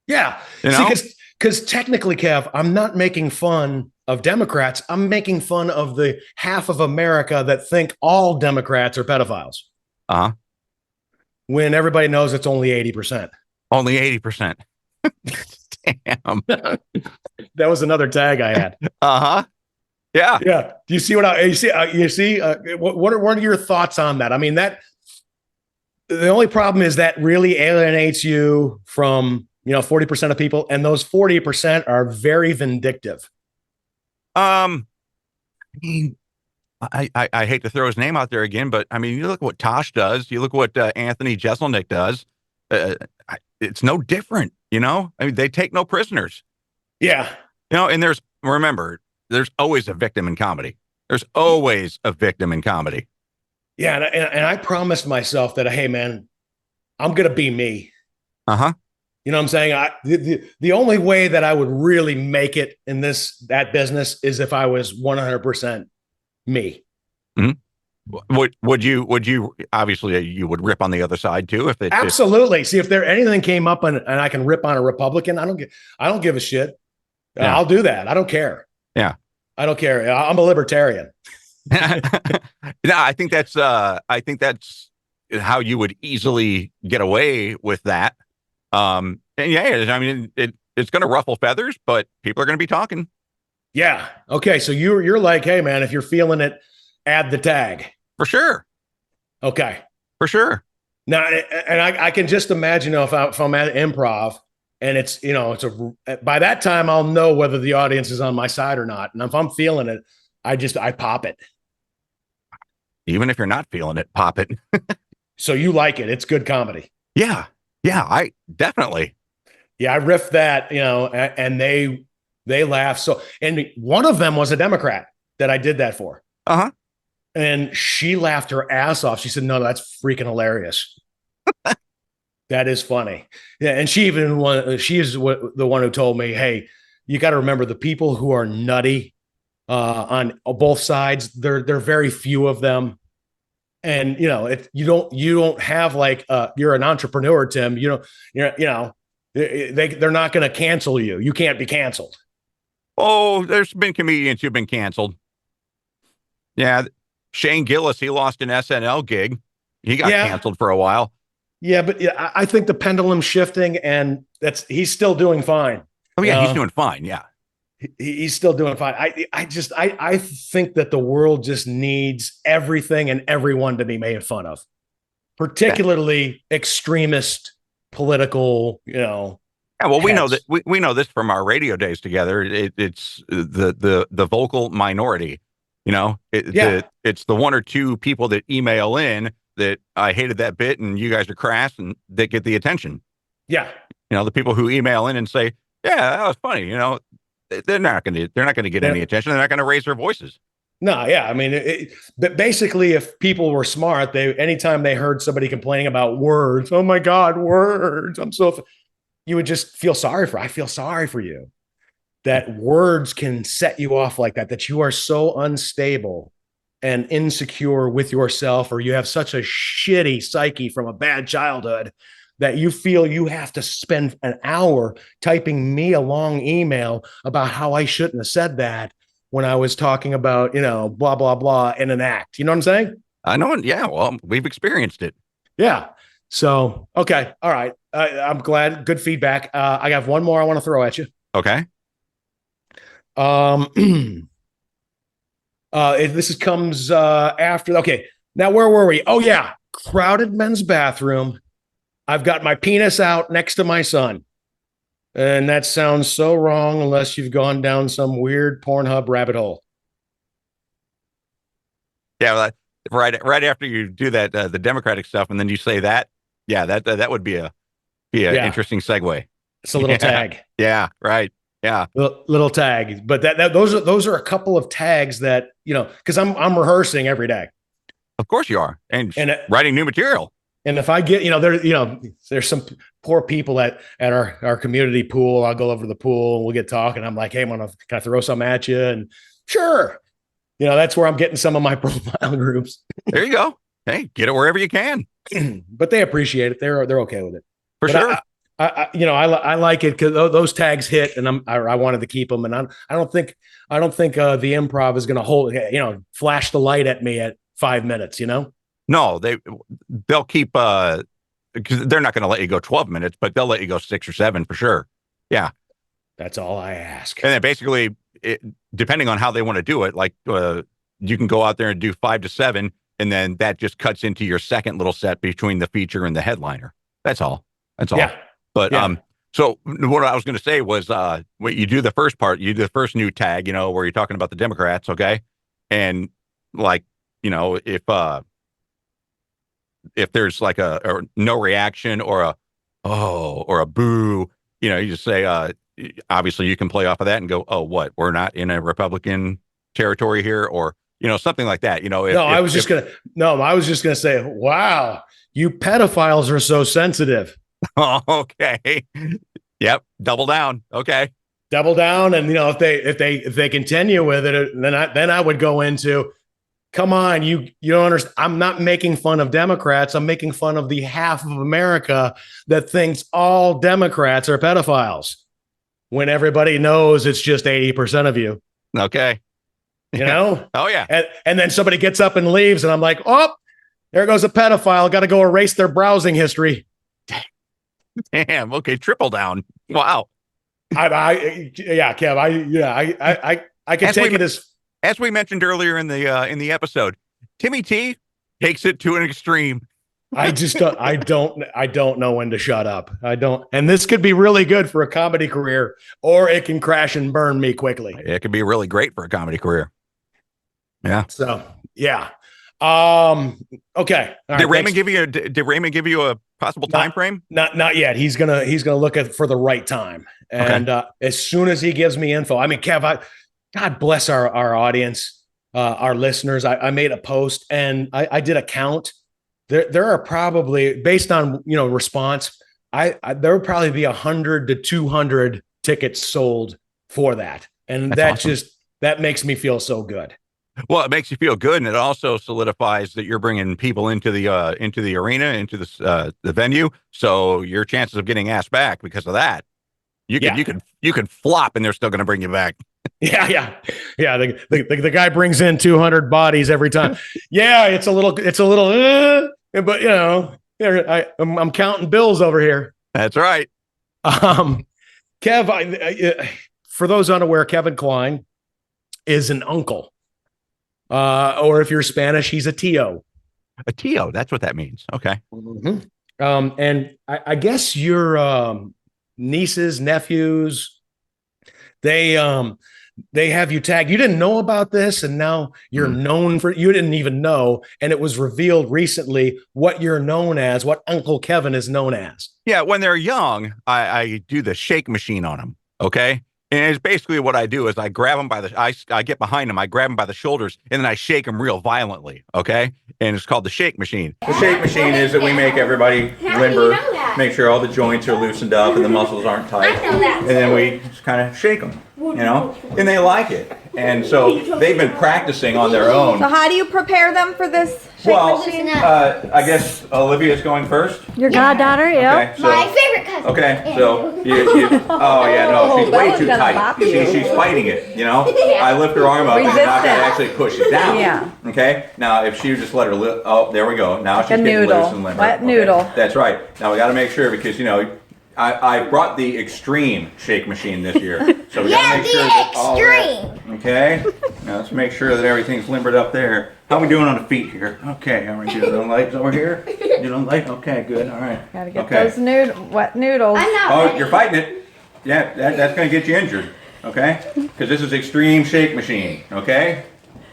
Yeah, because technically, Kev, I'm not making fun of Democrats. I'm making fun of the half of America that think all Democrats are pedophiles. When everybody knows it's only 80%. Only 80%. Damn. That was another tag I had. Yeah. Yeah. Do you see what you see? What are your thoughts on that? I mean, the only problem is that really alienates you from 40% of people, and those 40% are very vindictive. I mean, I hate to throw his name out there again, but I mean, you look at what Tosh does. You look at what Anthony Jeselnik does. it's no different, you know? I mean, they take no prisoners. Yeah. You know, and remember, there's always a victim in comedy. There's always a victim in comedy. Yeah. And I promised myself that, hey, man, I'm going to be me. Uh-huh. You know what I'm saying? The only way that I would really make it in that business is if I was 100% me. Mm-hmm. Would you obviously you would rip on the other side too if it absolutely see if there anything came up and I can rip on a Republican, I don't give a shit. Yeah. I'll do that. I don't care. Yeah. I don't care. I'm a libertarian. No, I think that's how you would easily get away with that. And yeah, I mean it's going to ruffle feathers, but people are going to be talking. Yeah. Okay. So you're like, hey man, if you're feeling it, add the tag. For sure. Okay. For sure. Now, and I can just imagine, if I'm at improv and it's by that time I'll know whether the audience is on my side or not. And if I'm feeling it, I pop it. Even if you're not feeling it, pop it. So you like it. It's good comedy. Yeah. Yeah. I definitely. Yeah. I riffed that, and they laugh. So, and one of them was a Democrat that I did that for. Uh-huh. And she laughed her ass off. She said, no, that's freaking hilarious. That is funny. Yeah. And she is the one who told me, hey, you got to remember the people who are nutty on both sides. They're very few of them. And, if you don't have like, you're an entrepreneur, Tim, they're not going to cancel you. You can't be canceled. Oh, there's been comedians who've been canceled. Yeah. Shane Gillis, he lost an SNL gig. He got canceled for a while. Yeah, but I think the pendulum's shifting, and he's still doing fine. Oh yeah, he's doing fine. Yeah, he's still doing fine. I think that the world just needs everything and everyone to be made fun of, particularly extremist political. Yeah, well, we know that we know this from our radio days together. It's the vocal minority. It's the one or two people that email in that I hated that bit and you guys are crass and they get the attention. Yeah. The people who email in and say, yeah, that was funny. They're not going to get any attention. They're not going to raise their voices. No. Yeah. I mean, but basically if people were smart, anytime they heard somebody complaining about words, oh my God, words. You would just feel sorry I feel sorry for you. That words can set you off like that you are so unstable and insecure with yourself, or you have such a shitty psyche from a bad childhood that you feel you have to spend an hour typing me a long email about how I shouldn't have said that when I was talking about, blah, blah, blah in an act. You know what I'm saying? I know. Yeah. Well, we've experienced it. Yeah. So, okay. All right. I'm glad. Good feedback. I got one more I want to throw at you. Okay. This comes after. Okay, now where were we? Oh yeah, crowded men's bathroom. I've got my penis out next to my son, and that sounds so wrong unless you've gone down some weird Pornhub rabbit hole. Yeah, right after you do that, the Democratic stuff, and then you say that. Yeah, that would be an interesting segue. It's a little tag. Yeah, right. Yeah, little tag, but those are a couple of tags that because I'm rehearsing every day. Of course you are, and writing new material. And if I get there's some poor people at our community pool. I'll go over to the pool and we'll get talking. I'm like, hey, can I throw something at you? And sure, that's where I'm getting some of my profile groups. There you go. Hey, get it wherever you can. But they appreciate it. They're okay with it. For sure. I like it because those tags hit, and I wanted to keep them. And I don't think the improv is going to hold, flash the light at me at 5 minutes. No, they'll keep because they're not going to let you go 12 minutes, but they'll let you go 6 or 7 for sure. Yeah, that's all I ask. And then basically, depending on how they want to do it, like you can go out there and do 5 to 7, and then that just cuts into your second little set between the feature and the headliner. That's all. Yeah. But so what I was going to say was when you do the first part, you do the first new tag, where you're talking about the Democrats, okay? And like, if there's like a no reaction or or a boo, you just say, obviously you can play off of that and go, oh, what? We're not in a Republican territory here, or, something like that. I was just gonna say, wow, you pedophiles are so sensitive. Okay. Yep. Double down. Okay. Double down. And, if they continue with it, then I would go into, come on, you don't understand. I'm not making fun of Democrats. I'm making fun of the half of America that thinks all Democrats are pedophiles when everybody knows it's just 80% of you. Okay. Oh, yeah. And then somebody gets up and leaves, and I'm like, oh, there goes a pedophile. Got to go erase their browsing history. Damn. Okay. Triple down. Wow. Kev, I can take it as we mentioned earlier in the episode. Timmy T takes it to an extreme. I don't know when to shut up. I don't. And this could be really good for a comedy career, or it can crash and burn me quickly. It could be really great for a comedy career. Yeah. So, yeah. Okay. Did Raymond give you a possible time frame? Not yet. He's gonna look for the right time. And as soon as he gives me info, I mean, Kev, God bless our audience, our listeners. I made a post and I did a count. There are probably, based on response, there would probably be 100 to 200 tickets sold for that, and that's awesome. That makes me feel so good. Well, it makes you feel good, and it also solidifies that you're bringing people into the arena, into the venue. So your chances of getting asked back because of that, you could flop, and they're still going to bring you back. Yeah. The guy brings in 200 bodies every time. Yeah, it's a little, but I'm counting bills over here. That's right. Kev, for those unaware, Kevin Kline is an uncle. Or if you're Spanish, he's a tío. A tío, that's what that means. Okay. Mm-hmm. And I guess your nieces, nephews, they have you tagged. You didn't know about this, and now you're known for. You didn't even know, and it was revealed recently what you're known as, what Uncle Kevin is known as. Yeah, when they're young, I do the shake machine on them. Okay. And it's basically what I do is I grab them I get behind them, I grab them by the shoulders, and then I shake them real violently, okay? And it's called the shake machine. The shake machine is that we make everybody limber, make sure all the joints are loosened up and the muscles aren't tight. And then we just kind of shake them, and they like it. And so they've been practicing on their own. So how do you prepare them for this shake machine? I guess Olivia's going first. Your goddaughter, yeah. Okay, so, my favorite cousin. Okay, so she's way too tight. She's fighting it, I lift her arm up and now I gotta actually push it down. Yeah. Okay, now if she just let her there we go. Now she's a getting noodle. loose and limber. Wet noodle. That's right. Now we gotta make sure because I brought the extreme shake machine this year. So we gotta make sure that all that, okay. Now let's make sure that everything's limbered up there. How are we doing on the feet here? Okay, all right, do the legs over here. You don't like? Okay, good. All right. Gotta get those wet noodles. You're fighting it. Yeah, that's gonna get you injured. Okay? Because this is extreme shake machine. Okay?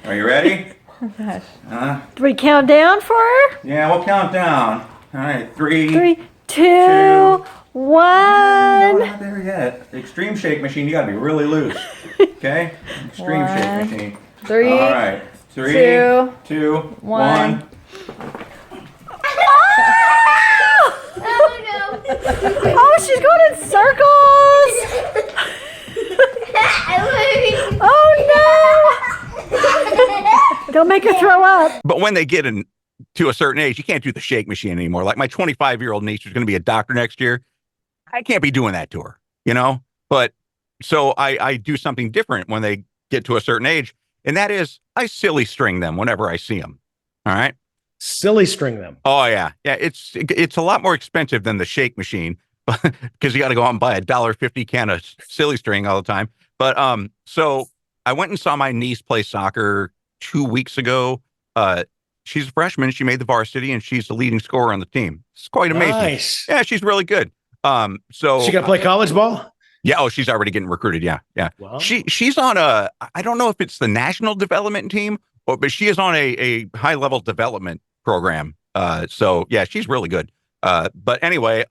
Are you ready? Oh gosh. Do we count down for her? Yeah, we'll count down. All right, 3, 2, 1. No, we're not there yet. Extreme shake machine, you gotta be really loose. Okay? Extreme shake machine. 3. All right. 3, 2, 1. Oh no. Oh, she's going in circles. Oh no. Don't make her throw up. But when they get to a certain age, you can't do the shake machine anymore. Like my 25-year-old niece who's going to be a doctor next year. I can't be doing that to her, But so I do something different when they get to a certain age. And that is I silly string them whenever I see them. All right. Silly string them. Oh, yeah. Yeah. It's a lot more expensive than the shake machine because you got to go out and buy a $1.50 can of silly string all the time. But so I went and saw my niece play soccer 2 weeks ago. She's a freshman. She made the varsity and she's the leading scorer on the team. It's quite amazing. Nice. Yeah, she's really good. So she got to play college ball? Yeah. Oh, she's already getting recruited. Yeah. Yeah. Wow. She's on I don't know if it's the national development team, but she is on a high level development program. So yeah, she's really good. But anyway,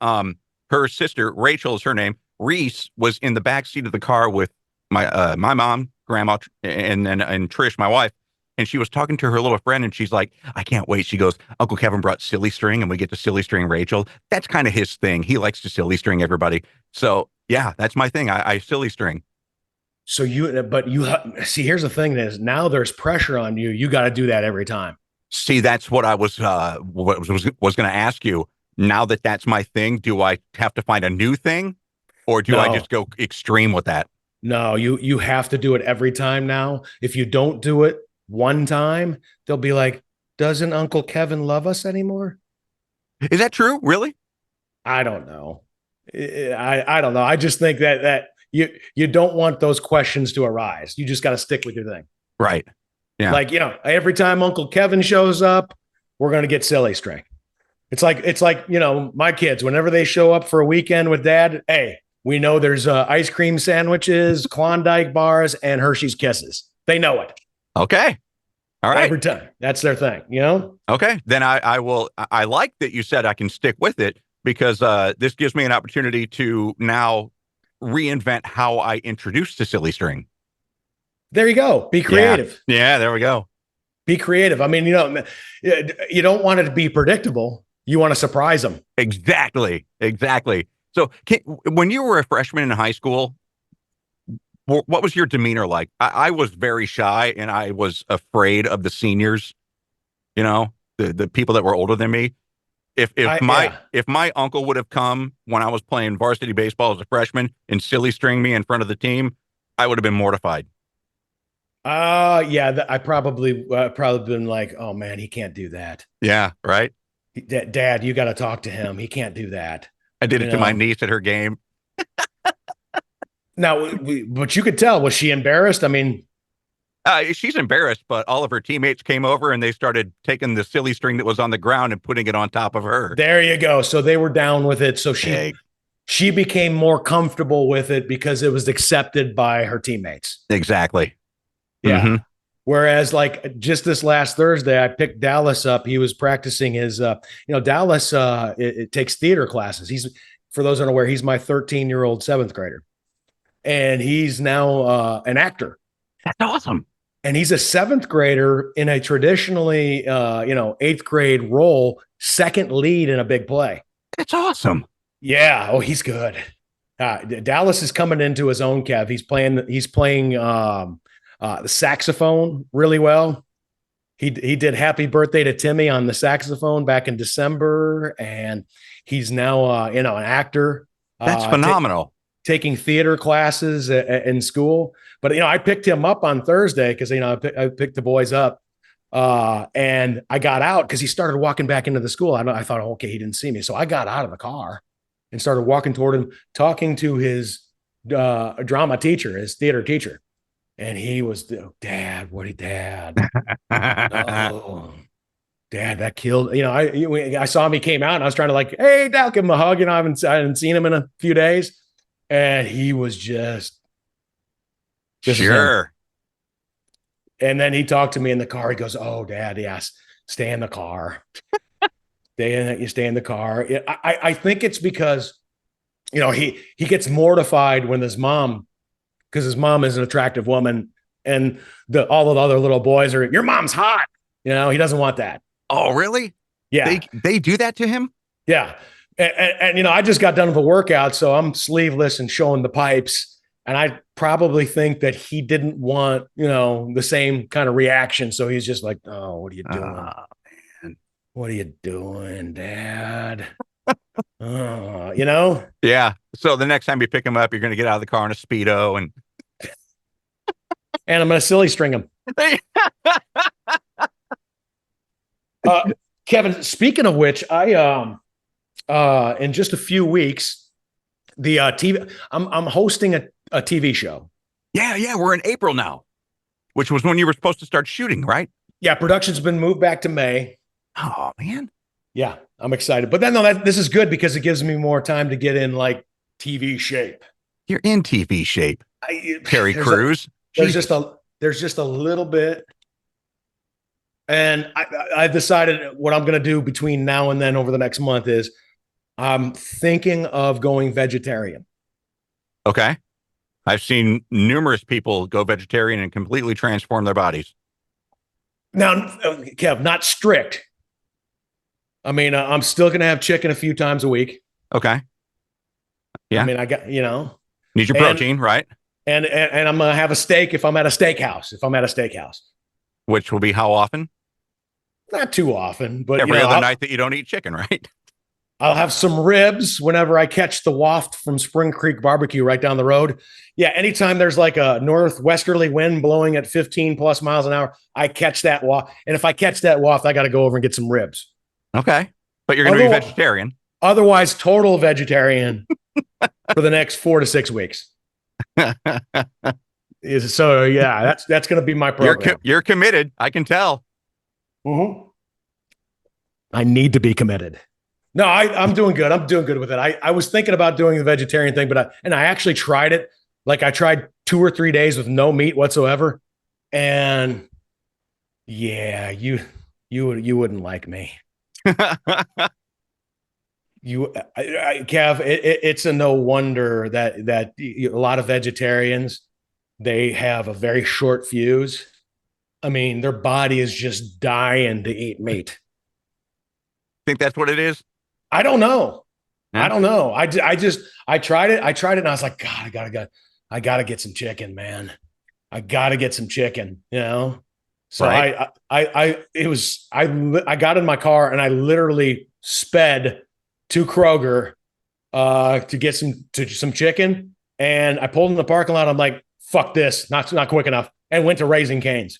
her sister, Rachel is her name. Reese was in the back seat of the car with my mom, grandma, and Trish, my wife. And she was talking to her little friend, and she's like, I can't wait. She goes, Uncle Kevin brought silly string, and we get to silly string Rachel. That's kind of his thing. He likes to silly string everybody. So yeah, that's my thing. I silly string. So see, here's the thing is now there's pressure on you. You got to do that every time. See, that's what I was going to ask you. Now that that's my thing, do I have to find a new thing, or do I just go extreme with that? No, you have to do it every time now. If you don't do it one time, they'll be like, doesn't Uncle Kevin love us anymore? Is that true? Really? I don't know. I don't know. I just think that you don't want those questions to arise. You just got to stick with your thing. Right. Yeah. Like, every time Uncle Kevin shows up, we're going to get silly string. It's like, my kids, whenever they show up for a weekend with dad, hey, we know there's ice cream sandwiches, Klondike bars, and Hershey's Kisses. They know it. Okay. All right. Every time. That's their thing, Okay. Then I will. I like that you said I can stick with it, because this gives me an opportunity to now reinvent how I introduce the silly string. There you go. Be creative. Yeah, there we go. Be creative. I mean, you don't want it to be predictable. You want to surprise them. Exactly. So when you were a freshman in high school, what was your demeanor like? I was very shy, and I was afraid of the seniors, the people that were older than me. If my uncle would have come when I was playing varsity baseball as a freshman and silly string me in front of the team, I would have been mortified. I probably been like, oh man, he can't do that. Yeah, right. Dad, you got to talk to him. He can't do that. I did it to my niece at her game. Now, but you could tell, was she embarrassed? I mean, she's embarrassed, but all of her teammates came over and they started taking the silly string that was on the ground and putting it on top of her. There you go. So they were down with it. So she became more comfortable with it because it was accepted by her teammates. Exactly. Yeah. Mm-hmm. Whereas, like, just this last Thursday, I picked Dallas up. He was practicing his, Dallas it takes theater classes. For those unaware, he's my 13-year-old seventh grader, and he's now an actor. That's awesome. And he's a seventh grader in a traditionally, eighth grade role, second lead in a big play. That's awesome. Yeah. Oh, he's good. Dallas is coming into his own, Kev. He's playing the saxophone really well. He did Happy Birthday to Timmy on the saxophone back in December, and he's now an actor. That's phenomenal. Taking theater classes in school. But I picked him up on Thursday because I picked the boys up, and I got out because he started walking back into the school. I thought, okay, he didn't see me, so I got out of the car and started walking toward him, talking to his drama teacher, his theater teacher. And he was, Dad, Dad? Oh, Dad, that killed. I saw him. He came out, and I was trying to like, hey, Dad, give him a hug. I hadn't seen him in a few days, and he was just sure. And then he talked to me in the car. He goes, "Oh, Dad, yes, stay in the car. You stay in the car." I think it's because, he gets mortified when his mom. Because his mom is an attractive woman, and all of the other little boys are, your mom's hot. He doesn't want that. Oh, really? Yeah. They do that to him? Yeah. And I just got done with a workout, so I'm sleeveless and showing the pipes. And I probably think that he didn't want, the same kind of reaction. So he's just like, oh, what are you doing? Oh, man. What are you doing, Dad? Yeah. So the next time you pick him up, you're going to get out of the car in a Speedo and I'm going to silly string him. Kevin, speaking of which, I in just a few weeks, the TV, I'm hosting a TV show. Yeah. We're in April now, which was when you were supposed to start shooting, right? Yeah. Production's been moved back to May. Oh, man. Yeah, I'm excited. But then this is good because it gives me more time to get in like TV shape. You're in TV shape. Terry Crews. There's just a little bit. And I decided what I'm going to do between now and then over the next month is I'm thinking of going vegetarian. Okay. I've seen numerous people go vegetarian and completely transform their bodies. Now, Kev, not strict. I mean, I'm still going to have chicken a few times a week. Okay. Yeah. I mean, I got, need your protein, right? And I'm going to have a steak if I'm at a steakhouse. Which will be how often? Not too often, but every other night that you don't eat chicken, right? I'll have some ribs whenever I catch the waft from Spring Creek Barbecue right down the road. Yeah, anytime there's like a northwesterly wind blowing at 15 plus miles an hour, I catch that waft. And if I catch that waft, I got to go over and get some ribs. Okay. But you're going to be vegetarian. Otherwise, total vegetarian for the next 4 to 6 weeks. So, yeah, that's going to be my program. You're committed. I can tell. Mm-hmm. I need to be committed. No, I'm doing good. I'm doing good with it. I was thinking about doing the vegetarian thing, but I actually tried it. Like I tried 2 or 3 days with no meat whatsoever. And yeah, you wouldn't like me. Kev, it's a no wonder that a lot of vegetarians, they have a very short fuse. I mean, their body is just dying to eat meat. Think that's what it is? I don't know. Yeah. I don't know. I tried it. And I was like, God, I gotta get some chicken, man. I gotta get some chicken, So right. I got in my car and I literally sped to Kroger to get some chicken. And I pulled in the parking lot. I'm like, fuck this. Not quick enough. And went to Raising Cane's.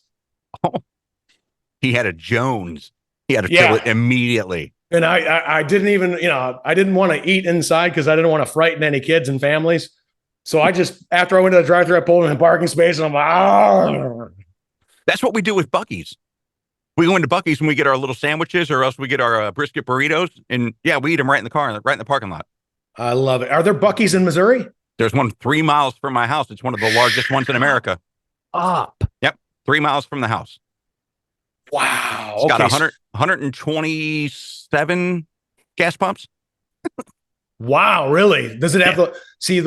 Oh, he had a Jones. He had to fill it immediately. And I didn't even, I didn't want to eat inside because I didn't want to frighten any kids and families. So I just, after I went to the drive-thru, I pulled in the parking space and I'm like, oh. That's what we do with Buc-ee's. We go into Buc-ee's and we get our little sandwiches, or else we get our brisket burritos. And yeah, we eat them right in the car, right in the parking lot. I love it. Are there Buc-ee's in Missouri? There's one 3 miles from my house. It's one of the largest ones in America. Yep. 3 miles from the house. Wow. It's got 127 gas pumps. Wow, really? Does it have the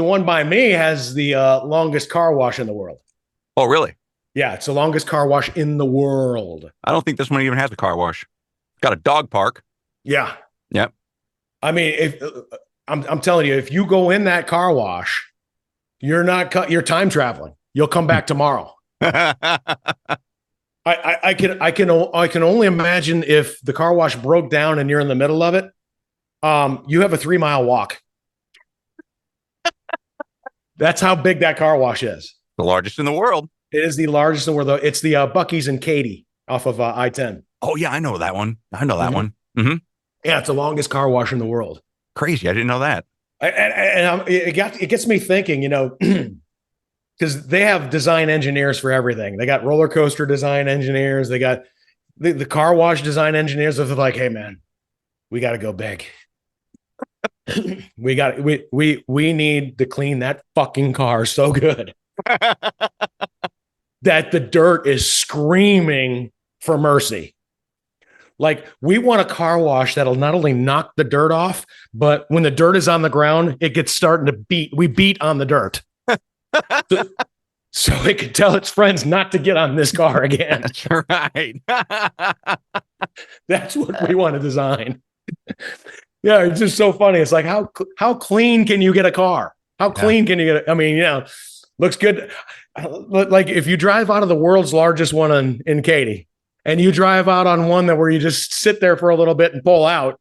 one by me has the longest car wash in the world. Oh, really? Yeah, it's the longest car wash in the world. I don't think this one even has a car wash. It's got a dog park. Yeah. Yep. I mean, if I'm telling you, if you go in that car wash, you're time traveling. You'll come back tomorrow. I can only imagine if the car wash broke down and you're in the middle of it. You have a 3-mile walk. That's how big that car wash is. The largest in the world. It is the largest in the world. It's the Buc-ee's in Katy off of I-10. Oh yeah, I know that one. One. Mm-hmm. Yeah, it's the longest car wash in the world. Crazy, I didn't know that. And it gets me thinking, because they have design engineers for everything. They got roller coaster design engineers. They got the car wash design engineers. They're like, hey man, we got to go big. we need to clean that fucking car so good that the dirt is screaming for mercy. Like, we want a car wash that'll not only knock the dirt off, but when the dirt is on the ground, it gets starting to beat. We beat on the dirt. So it could tell its friends not to get on this car again. That's right. That's what we want to design. Yeah, it's just so funny. It's like, how clean can you get a car? How clean can you get it? I mean, looks good. Like if you drive out of the world's largest one in Katy and you drive out on one where you just sit there for a little bit and pull out,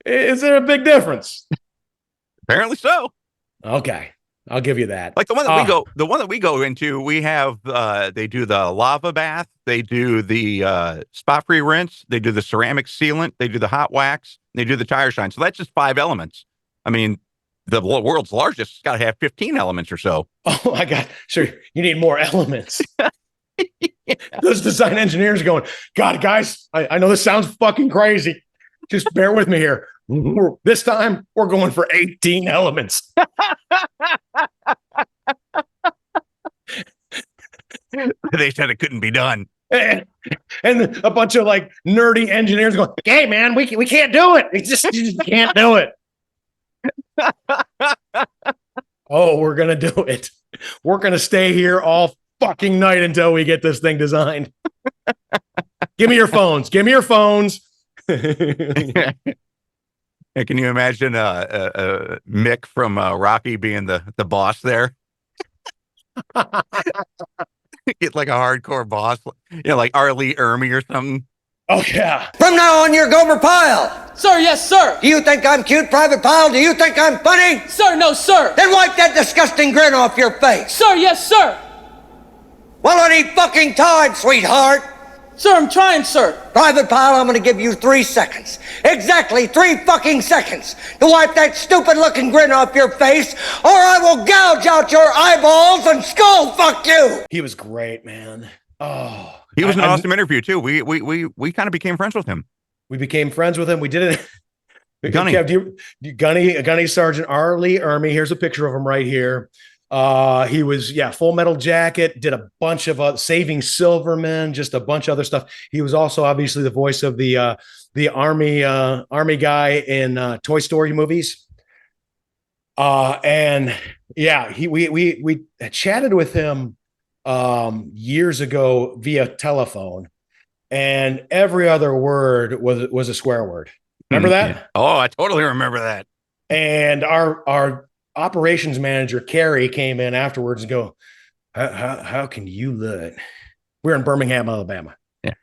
is there a big difference? Apparently so. Okay. I'll give you that. Like the one that we go into, we have, they do the lava bath. They do the spot-free rinse. They do the ceramic sealant. They do the hot wax. They do the tire shine. So that's just 5 elements. I mean, the world's largest has got to have 15 elements or so. Oh my God. Sure. You need more elements. Yeah. Those design engineers are going, God, guys, I know this sounds fucking crazy. Just bear with me here. This time we're going for 18 elements. They said it couldn't be done. And a bunch of like nerdy engineers going, hey man, we can't do it. You just can't do it. Oh, we're going to do it. We're going to stay here all fucking night until we get this thing designed. Give me your phones. Give me your phones. Can you imagine Mick from Rocky being the boss there? Get like a hardcore boss, like Arlie Ermy or something. Oh, yeah. From now on, you're Gomer Pyle. Sir, yes, sir. Do you think I'm cute, Private Pyle? Do you think I'm funny? Sir, no, sir. Then wipe that disgusting grin off your face. Sir, yes, sir. Well, any fucking time, sweetheart. Sir, I'm trying, sir. Private Pyle, I'm gonna give you 3 seconds. Exactly 3 fucking seconds to wipe that stupid-looking grin off your face, or I will gouge out your eyeballs and skull fuck you. He was great, man. Oh, he was an awesome interview too. We kind of became friends with him. We became friends with him. We did it. Gunny. Gunny Sergeant Arlie Ermy. Here's a picture of him right here. He was, Full Metal Jacket, did a bunch of Saving Silverman, just a bunch of other stuff. He was also obviously the voice of the army guy in Toy Story movies. And yeah, we chatted with him years ago via telephone, and every other word was a swear word. Remember that? Oh, I totally remember that. And our operations manager, Carrie, came in afterwards and go, how can you let, we're in Birmingham, Alabama. Yeah.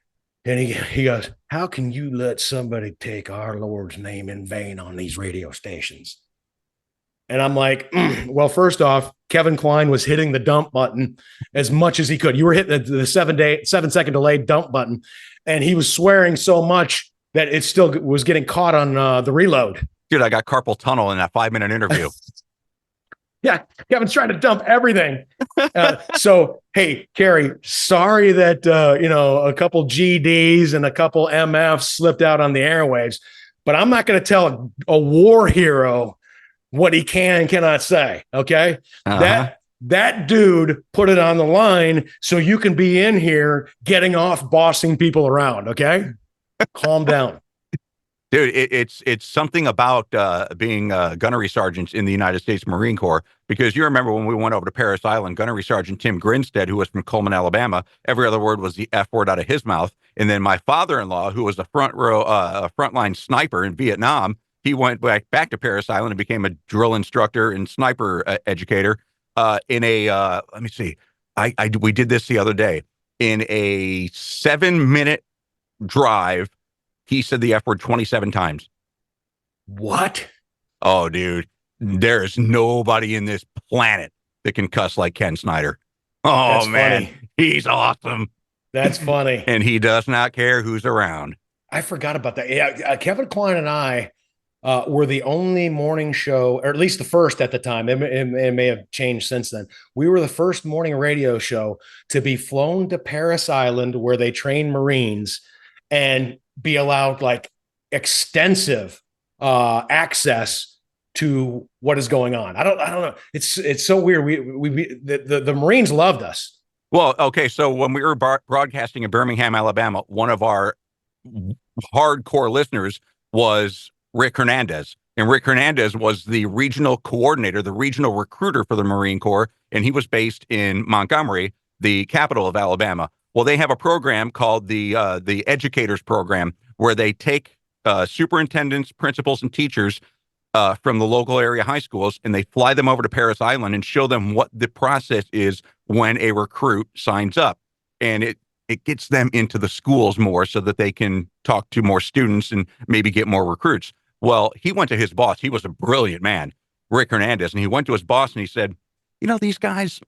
And he goes, how can you let somebody take our Lord's name in vain on these radio stations? And I'm like, well, first off, Kevin Kline was hitting the dump button as much as he could. You were hitting the 7-second delayed dump button, and he was swearing so much that it still was getting caught on the reload. Dude, I got carpal tunnel in that 5-minute interview. Yeah, Kevin's trying to dump everything. So, hey, Carrie, sorry that, a couple GDs and a couple MFs slipped out on the airwaves, but I'm not going to tell a war hero what he can and cannot say, okay? That dude put it on the line so you can be in here getting off bossing people around, okay? Calm down. Dude, it's something about being gunnery sergeants in the United States Marine Corps, because you remember when we went over to Parris Island, Gunnery Sergeant Tim Grinstead, who was from Coleman, Alabama, every other word was the F word out of his mouth. And then my father-in-law, who was a frontline sniper in Vietnam, he went back to Parris Island and became a drill instructor and sniper educator in a, let me see, we did this the other day. In a 7-minute drive, he said the F word 27 times. What? Oh, dude, there is nobody in this planet that can cuss like Ken Snyder. Oh, that's man, funny. He's awesome. That's funny. And he does not care who's around. I forgot about that. Yeah, Kevin Kline and I were the only morning show, or at least the first at the time. It may have changed since then. We were the first morning radio show to be flown to Parris Island, where they train Marines, and be allowed like extensive access to what is going on. I don't know. It's so weird. The Marines loved us. Well, okay. So when we were broadcasting in Birmingham, Alabama, one of our hardcore listeners was Rick Hernandez. And Rick Hernandez was the regional coordinator, the regional recruiter for the Marine Corps. And he was based in Montgomery, the capital of Alabama. Well, they have a program called the Educators Program, where they take superintendents, principals, and teachers from the local area high schools, and they fly them over to Parris Island and show them what the process is when a recruit signs up. And it gets them into the schools more so that they can talk to more students and maybe get more recruits. Well, he went to his boss. He was a brilliant man, Rick Hernandez, and he went to his boss and he said, these guys,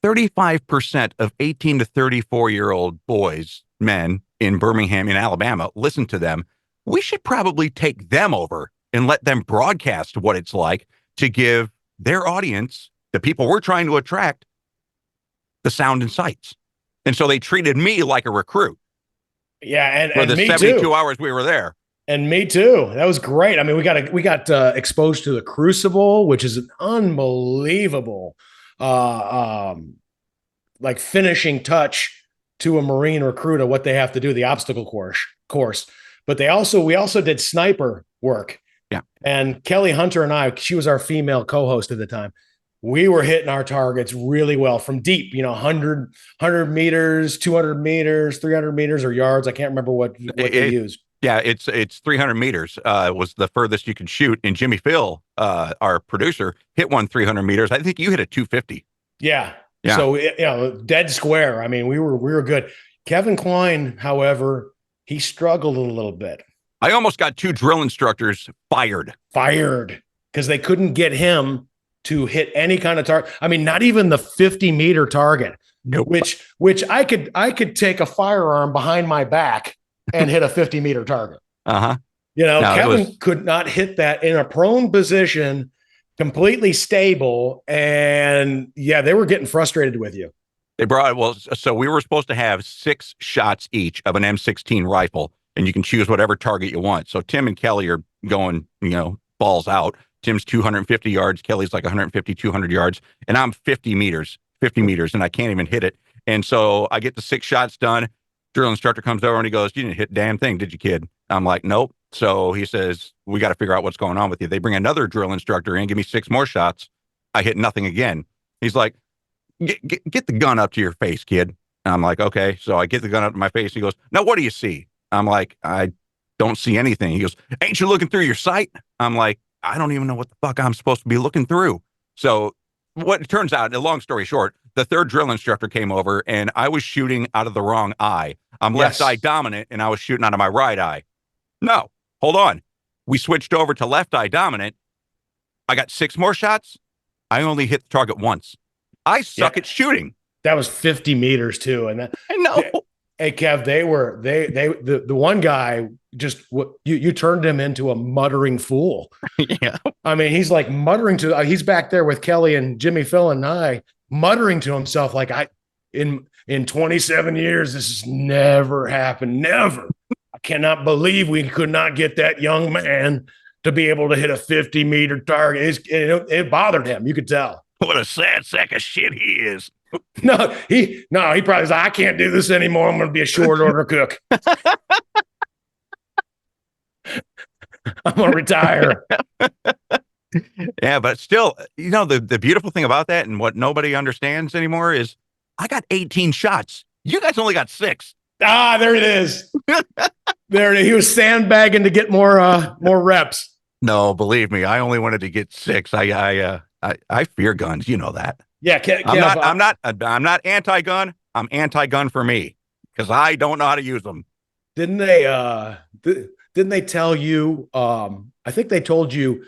35% of 18 to 34-year-old boys, men in Birmingham, in Alabama, listen to them. We should probably take them over and let them broadcast what it's like to give their audience, the people we're trying to attract, the sound and sights. And so they treated me like a recruit. Yeah, and for the 72 hours we were there. And me too. That was great. I mean, we got exposed to the Crucible, which is an unbelievable like finishing touch to a Marine recruit of what they have to do, the obstacle course. But we also did sniper work Yeah. And Kelly Hunter and I, she was our female co-host at the time. We were hitting our targets really well from deep, 100 meters, 200 meters, 300 meters or yards. I can't remember what they used. Yeah, it's 300 meters was the furthest you could shoot. And Jimmy Phil, our producer, hit one 300 meters. I think you hit a 250. Yeah. Yeah. So, dead square. I mean, we were good. Kevin Kline, however, he struggled a little bit. I almost got 2 drill instructors fired because they couldn't get him to hit any kind of target. I mean, not even the 50-meter target. Nope. Which I could take a firearm behind my back and hit a 50-meter target. Uh-huh. Kevin could not hit that in a prone position, completely stable. And yeah, they were getting frustrated with you. So we were supposed to have 6 shots each of an M16 rifle, and you can choose whatever target you want. So Tim and Kelly are going, balls out. Tim's 250 yards. Kelly's like 150, 200 yards. And I'm 50 meters, and I can't even hit it. And so I get the 6 shots done. Drill instructor comes over and he goes, "You didn't hit a damn thing, did you, kid?" I'm like, "Nope." So he says, "We got to figure out what's going on with you." They bring another drill instructor in, give me 6 more shots. I hit nothing again. He's like, get the gun up to your face, kid. And I'm like, "Okay." So I get the gun up to my face. He goes, "Now, what do you see?" I'm like, "I don't see anything." He goes, "Ain't you looking through your sight?" I'm like, "I don't even know what the fuck I'm supposed to be looking through." So what it turns out, a long story short, the 3rd drill instructor came over and I was shooting out of the wrong eye. I'm left eye dominant and I was shooting out of my right eye. No, hold on. We switched over to left eye dominant. I got 6 more shots. I only hit the target once. I suck at shooting. That was 50 meters too. And I know. Hey, Kev, the one guy just, you turned him into a muttering fool. Yeah. I mean, he's like muttering he's back there with Kelly and Jimmy Phil and I muttering to himself, like, in 27 years, this has never happened. Never. I cannot believe we could not get that young man to be able to hit a 50-meter target. It bothered him. You could tell. What a sad sack of shit he is. No, he probably said, "I can't do this anymore. I'm going to be a short order cook. I'm going to retire." Yeah, but still, the beautiful thing about that and what nobody understands anymore is I got 18 shots. You guys only got 6. There it is. There it is. He was sandbagging to get more reps. No, believe me, I only wanted to get 6. I fear guns. You know that. Yeah, I'm not anti-gun. I'm anti-gun for me because I don't know how to use them. Didn't they tell you? I think they told you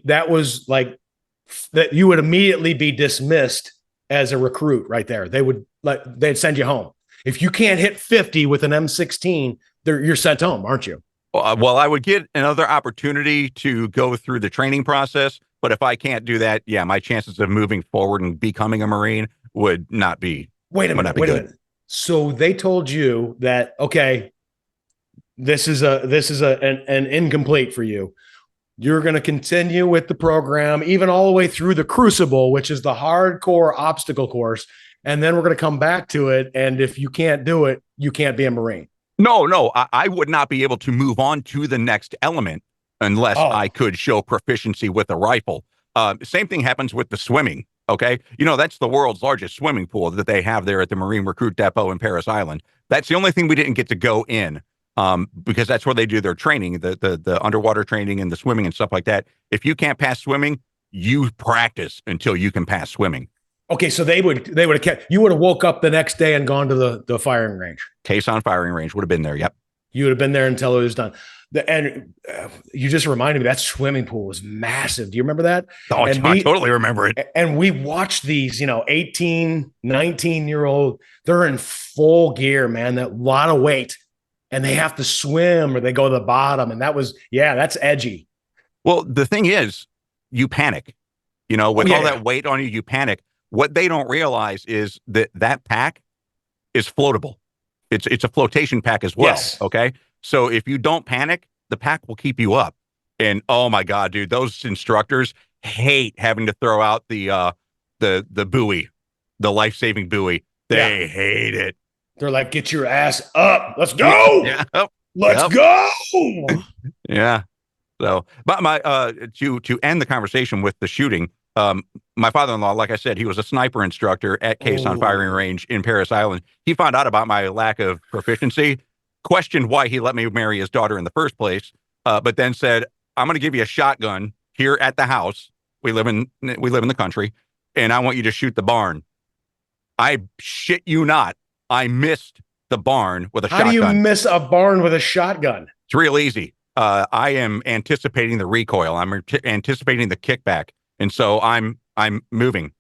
that was like that you would immediately be dismissed as a recruit right there. They'd send you home if you can't hit 50 with an M16. You're sent home, aren't you? Well, I would get another opportunity to go through the training process. But if I can't do that, yeah, my chances of moving forward and becoming a Marine would not be. Wait a minute. So they told you that, okay, this is an incomplete for you. You're going to continue with the program, even all the way through the Crucible, which is the hardcore obstacle course. And then we're going to come back to it. And if you can't do it, you can't be a Marine. No, I would not be able to move on to the next element unless I could show proficiency with a rifle. Same thing happens with the swimming. Okay. That's the world's largest swimming pool that they have there at the Marine Recruit Depot in Parris Island. That's the only thing we didn't get to go in, because that's where they do their training, the underwater training and the swimming and stuff like that. If you can't pass swimming, you practice until you can pass swimming. Okay. So they would have kept, you would have woke up the next day and gone to the firing range. Caisson firing range would have been there. Yep. You would have been there until it was done. And you just reminded me that swimming pool was massive. Do you remember that? Oh, I totally remember it. And we watched these, 18, 19-year-old, they're in full gear, man, that lot of weight, and they have to swim or they go to the bottom. And that's edgy. Well, the thing is, you panic, with all that weight on you, you panic. What they don't realize is that pack is floatable. It's a flotation pack as well. Yes. Okay. So if you don't panic, the pack will keep you up. And oh my God, dude, those instructors hate having to throw out the buoy, the life-saving buoy. They hate it. They're like, "Get your ass up. Let's go. Yeah. Let's go." Yeah. So, but my to end the conversation with the shooting, my father-in-law, like I said, he was a sniper instructor at Kline firing range in Parris Island. He found out about my lack of proficiency, questioned why he let me marry his daughter in the first place, but then said, "I'm going to give you a shotgun here at the house. We live in the country, and I want you to shoot the barn." I shit you not, I missed the barn with a shotgun. How do you miss a barn with a shotgun? It's real easy. I am anticipating the recoil. I'm anticipating the kickback, and so I'm moving.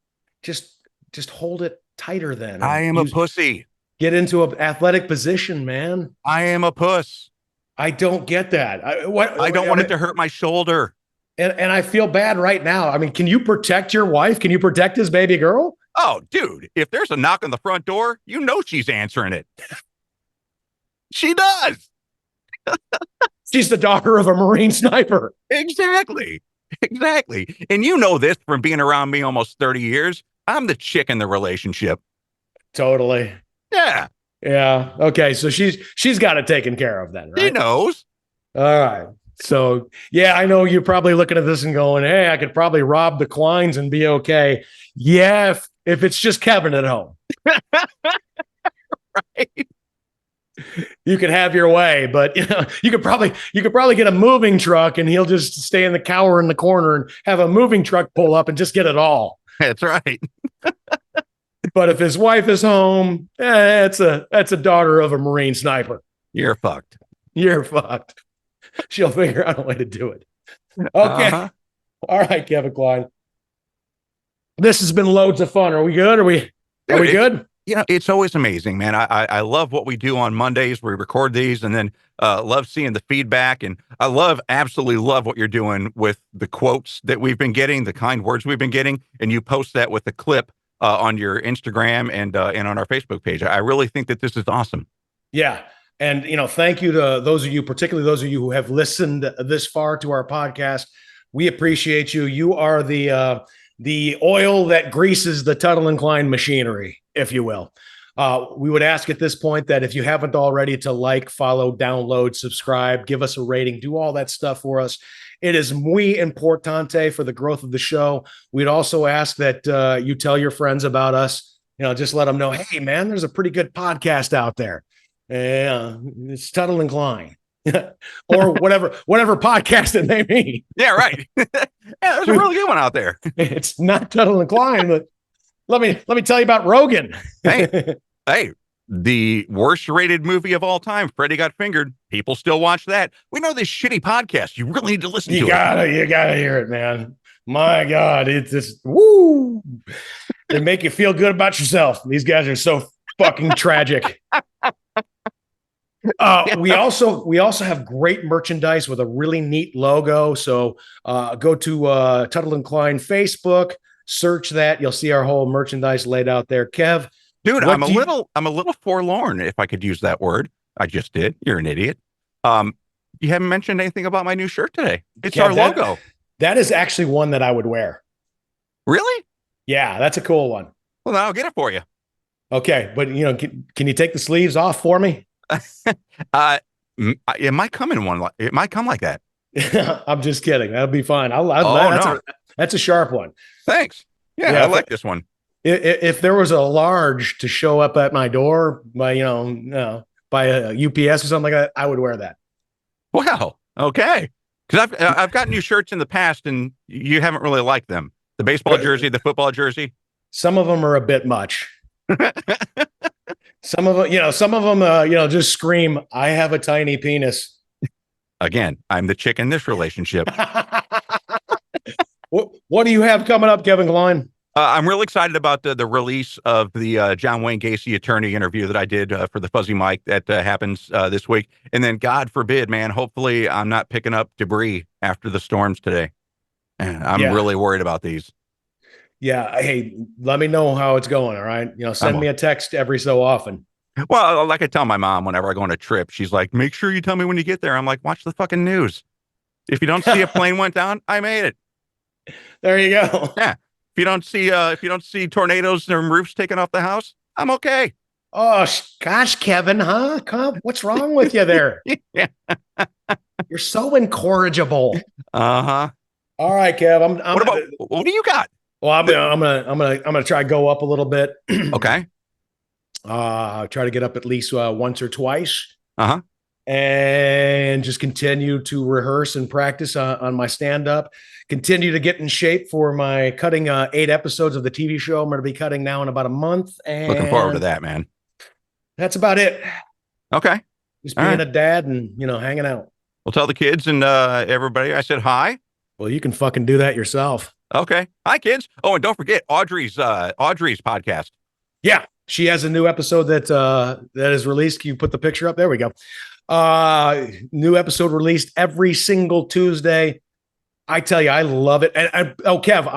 Just hold it tighter then. I am a pussy. Get into an athletic position, man. I am a puss. I don't get that. I don't want it to hurt my shoulder. And I feel bad right now. I mean, can you protect your wife? Can you protect his baby girl? Oh, dude, if there's a knock on the front door, you know she's answering it. She does. She's the daughter of a Marine sniper. Exactly. And you know this from being around me almost 30 years. I'm the chick in the relationship. Totally. Yeah. Yeah. Okay. So she's got it taken care of then, right? She knows. All right. So, yeah, I know you're probably looking at this and going, hey, I could probably rob the Klines and be okay. Yeah, if it's just Kevin at home. Right. You could have your way, but you could probably get a moving truck and he'll just stay in the cower in the corner and have a moving truck pull up and just get it all. That's right. But if his wife is home, that's a daughter of a Marine sniper. You're fucked. You're fucked. She'll figure out a way to do it. Okay. All right, Kevin Kline. This has been loads of fun. Are we good? Are we good? It's always amazing, man. I love what we do on Mondays. We record these and then love seeing the feedback. And I absolutely love what you're doing with the quotes that we've been getting, the kind words we've been getting. And you post that with a clip on your Instagram and on our Facebook page. I really think that this is awesome. Yeah. And, thank you to those of you, particularly those of you who have listened this far to our podcast. We appreciate you. You are the oil that greases the Tuttle and Kline machinery, if you will. We would ask at this point that if you haven't already to like, follow, download, subscribe, give us a rating, do all that stuff for us. It is muy importante for the growth of the show. We'd also ask that you tell your friends about us. Just let them know, hey, man, there's a pretty good podcast out there. Yeah, it's Tuttle and Kline. Or whatever podcast it may be. Yeah, right. There's a really good one out there. It's not Tuttle and Kline, but let me tell you about Rogan. hey, the worst rated movie of all time, Freddy Got Fingered. People still watch that. We know this shitty podcast. You really need to listen to it. You gotta hear it, man. My God, it's just woo. They make you feel good about yourself. These guys are so fucking tragic. We also have great merchandise with a really neat logo. So go to Tuttle and Kline Facebook, search that. You'll see our whole merchandise laid out there. Kev, dude, I'm a little forlorn, if I could use that word. I just did. You're an idiot. You haven't mentioned anything about my new shirt today. It's Kev, our logo. That is actually one that I would wear. Really? Yeah, that's a cool one. Well, then I'll get it for you. Okay, but can you take the sleeves off for me? It might come in one. It might come like that. I'm just kidding. That'll be fine. That's a sharp one. Thanks. Yeah, I like this one. If there was a large to show up at my door by a UPS or something like that, I would wear that. Wow. Okay. Because I've gotten you shirts in the past and you haven't really liked them. The baseball jersey, the football jersey. Some of them are a bit much. Some of them, just scream, I have a tiny penis. Again, I'm the chick in this relationship. What do you have coming up, Kevin Kline? I'm real excited about the release of the John Wayne Gacy attorney interview that I did for the Fuzzy Mike that happens this week. And then, God forbid, man, hopefully I'm not picking up debris after the storms today. I'm really worried about these. Yeah. Hey, let me know how it's going. All right. Send me a text every so often. Well, like I tell my mom whenever I go on a trip, she's like, make sure you tell me when you get there. I'm like, watch the fucking news. If you don't see a plane went down, I made it. There you go. Yeah. If you don't see tornadoes and roofs taken off the house, I'm okay. Oh gosh, Kevin, huh? What's wrong with you there? Yeah. You're so incorrigible. Uh-huh. All right, Kev. What do you got? Well, I'm gonna try to go up a little bit. Okay. Try to get up at least once or twice. Uh-huh. And just continue to rehearse and practice on my stand-up. Continue to get in shape for my cutting 8 episodes of the TV show. I'm going to be cutting now in about a month. And Looking forward to that, man. that's about it. Okay. Just being a dad and, hanging out. We'll tell the kids and everybody I said hi. Well, you can fucking do that yourself. Okay. Hi, kids. Oh, and don't forget Audrey's podcast. Yeah. She has a new episode that is released. Can you put the picture up? There we go. New episode released every single Tuesday. I tell you, I love it. And Kev,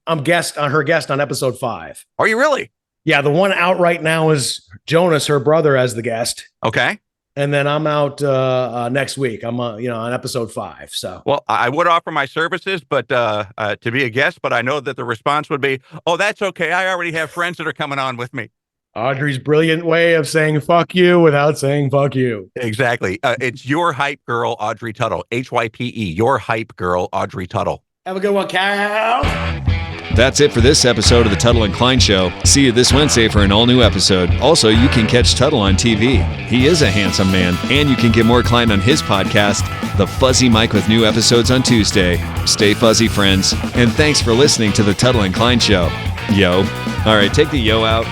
I'm her guest on episode 5. Are you really? Yeah, the one out right now is Jonas, her brother, as the guest. Okay. And then I'm out next week. I'm on episode 5. So, well, I would offer my services, but to be a guest. But I know that the response would be, "Oh, that's okay. I already have friends that are coming on with me." Audrey's brilliant way of saying "fuck you" without saying "fuck you." Exactly. It's your hype girl, Audrey Tuttle. HYPE. Your hype girl, Audrey Tuttle. Have a good one, Cal. That's it for this episode of the Tuttle and Kline Show. See you this Wednesday for an all-new episode. Also, you can catch Tuttle on TV. He is a handsome man, and you can get more Kline on his podcast, The Fuzzy Mike, with new episodes on Tuesday. Stay fuzzy, friends, and thanks for listening to the Tuttle and Kline Show. Yo. All right, take the yo out.